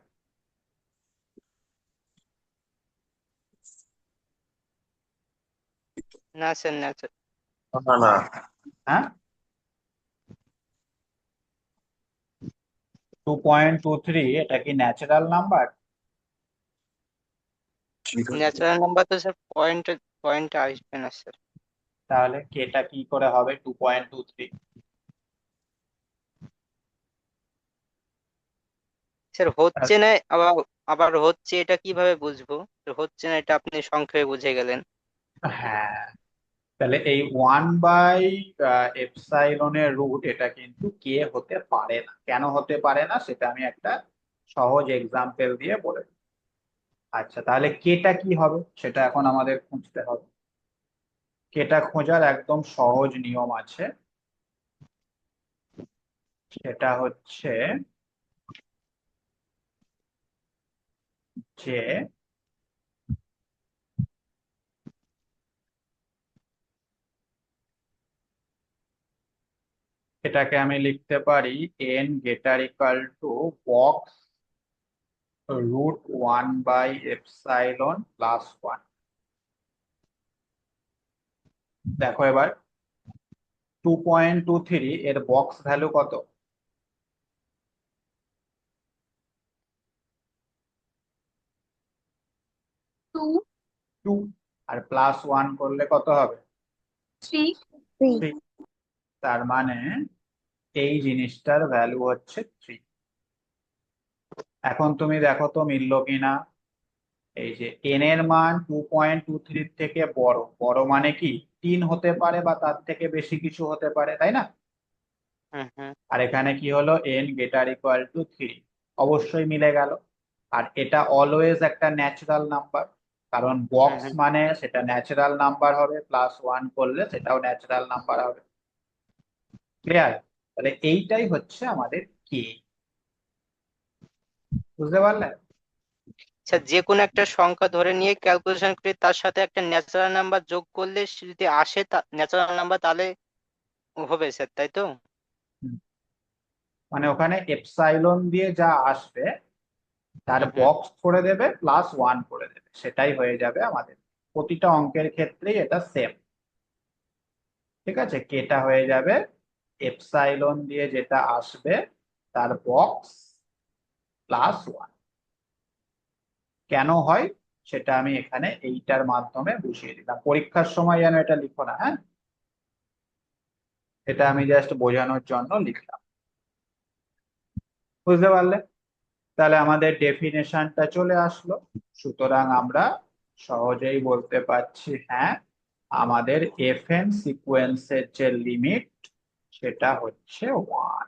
Speaker 3: না স্যার, না স্যার।
Speaker 5: না না।
Speaker 1: হ্যাঁ, 2.23 এটা কি ন্যাচারাল নাম্বার?
Speaker 5: ঠিক আছে।
Speaker 3: ন্যাচারাল নাম্বার তো স্যার পয়েন্টে আসবে না স্যার।
Speaker 1: তাহলে কেটা কি করে হবে 2.23?
Speaker 3: স্যার হচ্ছে না, আবার আবার হচ্ছে এটা কিভাবে বুঝবো? তো হচ্ছে না, এটা আপনি সংক্ষেপে বুঝে গেলেন।
Speaker 1: হ্যাঁ, তাহলে এই 1/এপসাইলনের রুট এটা কিন্তু কে হতে পারে না। কেন হতে পারে না সেটা আমি একটা সহজ এক্সাম্পল দিয়ে বলে দিই। আচ্ছা, তাহলে কেটা কি হবে সেটা এখন আমাদের খুঁজতে হবে। কেটা খোঁজার একদম সহজ নিয়ম আছে, সেটা হচ্ছে যে এটাকে আমি লিখতে পারি n greater equal to box √1/এপসাইলন+1। দেখো এবার 2.23 এর বক্স ভ্যালু কত?
Speaker 6: 2,
Speaker 1: 2। আর +1 করলে কত হবে?
Speaker 6: 3.
Speaker 4: 3.
Speaker 1: 3। তার মানে এই জিনিসটার ভ্যালু হচ্ছে 3। এখন তুমি দেখো তো মিললো কিনা। এই যে n এর মান 2.23 থেকে বড়, বড় মানে কি 3 হতে পারে বা তার থেকে বেশি কিছু হতে পারে, তাই না?
Speaker 3: হুম হুম
Speaker 1: আর এখানে কি হলো n greater equal to 3, অবশ্যই মিলে গেল। আর এটা অলওয়েজ একটা ন্যাচারাল নাম্বার, কারণ
Speaker 3: হুম
Speaker 1: বক্স
Speaker 3: হুম।
Speaker 1: মানে সেটা ন্যাচারাল নাম্বার হবে, +1 করলে সেটাও ন্যাচারাল নাম্বার হবে। ক্লিয়ার? তাহলে এইটাই হচ্ছে আমাদের কে। বুঝতে পারলে?
Speaker 3: আচ্ছা, যে কোনো একটা সংখ্যা ধরে নিয়ে ক্যালকুলেশন করে তার সাথে একটা ন্যাচারাল নাম্বার যোগ করলে সে যদি আসে ন্যাচারাল নাম্বার, তাহলে হবে স্যার, তাই তো?
Speaker 1: হুম। মানে ওখানে এপসাইলন দিয়ে যা আসবে তার
Speaker 3: হুম হুম।
Speaker 1: বক্স করে দেবে, +1 করে দেবে, সেটাই হয়ে যাবে আমাদের। প্রতিটা অঙ্কের ক্ষেত্রেই এটা সেম। ঠিক আছে, কেটা হয়ে যাবে এপসাইলন দিয়ে যেটা আসবে তার বক্স +1। কেন হয় সেটা আমি এখানে এইটার মাধ্যমে বুঝিয়ে দিলাম। পরীক্ষার সময় যেন এটা লিখো না, হ্যাঁ, এটা আমি জাস্ট বোঝানোর জন্য লিখলাম। বুঝতে পারলে? তাহলে আমাদের ডেফিনেশনটা চলে আসলো। সুতরাং আমরা সহজেই বলতে পারছি, হ্যাঁ, আমাদের এফএন সিকোয়েন্সের যে লিমিট সেটা হচ্ছে 1।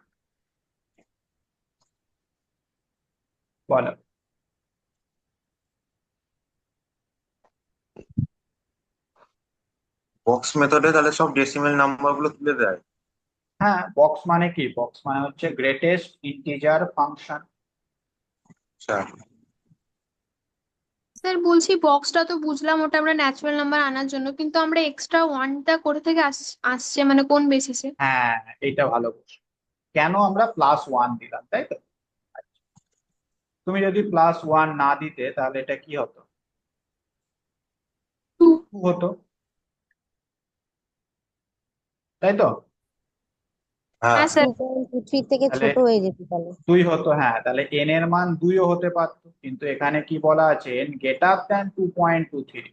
Speaker 1: বলো।
Speaker 5: বক্স মেথডে তাহলে সব ডেসিমেল নাম্বার গুলো তুলে দেয়।
Speaker 1: হ্যাঁ, বক্স মানে কি? বক্স মানে হচ্ছে গ্রেটেস্ট ইন্টিজার ফাংশন।
Speaker 5: আচ্ছা।
Speaker 6: স্যার বলছি বক্সটা তো বুঝলাম, ওটা আমরা ন্যাচারাল নাম্বার আনার জন্য, কিন্তু আমরা এক্সট্রা ওয়ানটা কোথা থেকে আসছে, মানে কোন বেসিসে?
Speaker 1: হ্যাঁ, এইটা ভালো প্রশ্ন। কেন আমরা +1 দিলাম, তাই তো? তুমি যদি +1 না দিতে তাহলে এটা কি হতো?
Speaker 6: 2.
Speaker 1: 2 হতো, তাই তো?
Speaker 5: হ্যাঁ।
Speaker 6: হ্যাঁ স্যার।
Speaker 4: 2.23 থেকে
Speaker 1: তাহলে
Speaker 4: ছোট হয়ে যেত তাহলে।
Speaker 1: 2 হতো, হ্যাঁ, তাহলে n এর মান 2ও হতে পারতো, কিন্তু এখানে কি বলা আছে? n greater than 2.23।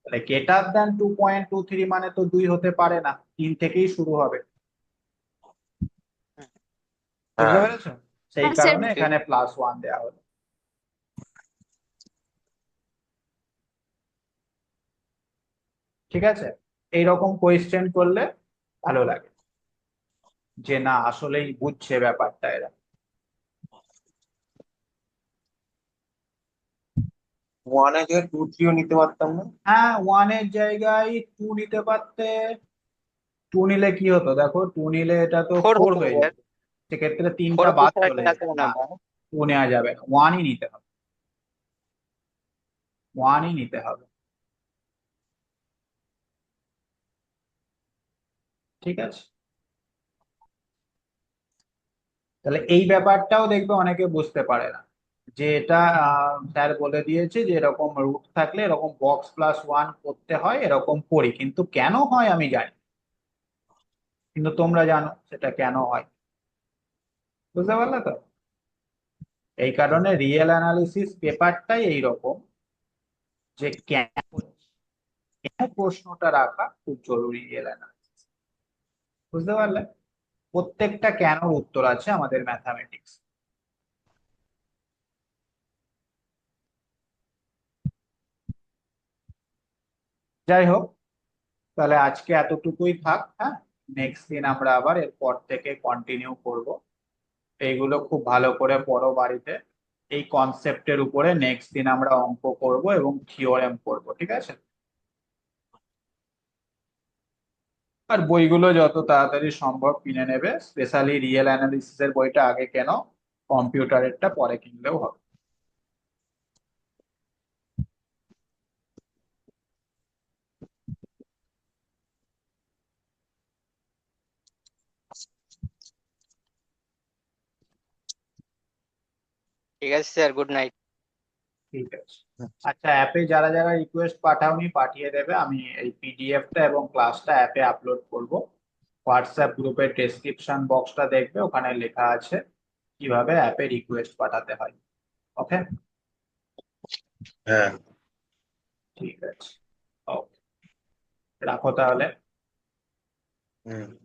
Speaker 1: তাহলে গ্রেটার দ্যান 2.23 মানে তো 2 হতে পারে না, 3 থেকেই শুরু হবে। বুঝতে
Speaker 5: হ্যাঁ।
Speaker 1: পেরেছো? সেই
Speaker 6: হ্যাঁ স্যার।
Speaker 1: কারণে এখানে +1 দেওয়া হলো। ঠিক আছে, এইরকম কোয়েশ্চেন করলে ভালো লাগে, যে না আসলেই বুঝছে ব্যাপারটা এরা।
Speaker 5: ওয়ানে যে 2 3ও নিতে পারতাম না।
Speaker 1: হ্যাঁ, 1 এর জায়গায় 2 নিতে পারতে। 2 নিলে কি হতো দেখো, 2 নিলে এটা তো
Speaker 3: 4
Speaker 1: 4
Speaker 3: হতো
Speaker 1: হয়ে
Speaker 3: স্যার।
Speaker 1: যেত, সেক্ষেত্রে 3টা
Speaker 3: 4 তো
Speaker 1: বাদ
Speaker 3: স্যার একটা
Speaker 1: চলে যেত।
Speaker 3: ন্যাচারাল
Speaker 1: না,
Speaker 3: নাম্বার।
Speaker 1: 2 নেওয়া যাবে না, 1ই নিতে হবে। 1ই নিতে হবে। ঠিক আছে, তাহলে এই ব্যাপারটাও দেখবে অনেকে বুঝতে পারে না, যে এটা স্যার বলে দিয়েছে যে এরকম রুট থাকলে এরকম বক্স +1 করতে হয়, এরকম করি, কিন্তু কেন হয় আমি জানি, কিন্তু তোমরা জানো সেটা কেন হয়। বুঝতে পারলে তো? এই কারণে রিয়েল অ্যানালিসিস পেপারটাই এইরকম, যে কেন হচ্ছে, কেন প্রশ্নটা রাখা খুব জরুরি রিয়েল অ্যানালিসিস। বুঝতে পারলে? প্রত্যেকটা কেনর উত্তর আছে আমাদের ম্যাথামেটিক্স। যাই হোক, তাহলে আজকে এতটুকুই থাক। হ্যাঁ, নেক্সট দিন আমরা আবার এরপর থেকে কন্টিনিউ করব। এইগুলো খুব ভালো করে পড়ো বাড়িতে। এই কনসেপ্টের উপরে নেক্সট দিন আমরা অঙ্ক করব এবং থিওরেম করব, ঠিক আছে? আর বইগুলো যত তাড়াতাড়ি সম্ভব কিনে নেবে, স্পেশালি রিয়েল অ্যানালিসিস এর বইটা আগে কেন, কম্পিউটারেরটা পরে কিনলেও হবে।
Speaker 3: ঠিক আছে স্যার, গুড নাইট।
Speaker 1: ঠিক আছে। আচ্ছা, অ্যাপে যারা যারা রিকোয়েস্ট পাঠাওনি পাঠিয়ে দেবে। আমি এই পিডিএফটা এবং ক্লাসটা অ্যাপে আপলোড করব। হোয়াটসঅ্যাপ গ্রুপের ডেসক্রিপশন বক্সটা দেখবে, ওখানে লেখা আছে কিভাবে অ্যাপে রিকোয়েস্ট পাঠাতে হয়। ওকে,
Speaker 5: হ্যাঁ।
Speaker 1: ঠিক আছে। ওকে, রাখো তাহলে।
Speaker 5: হুম।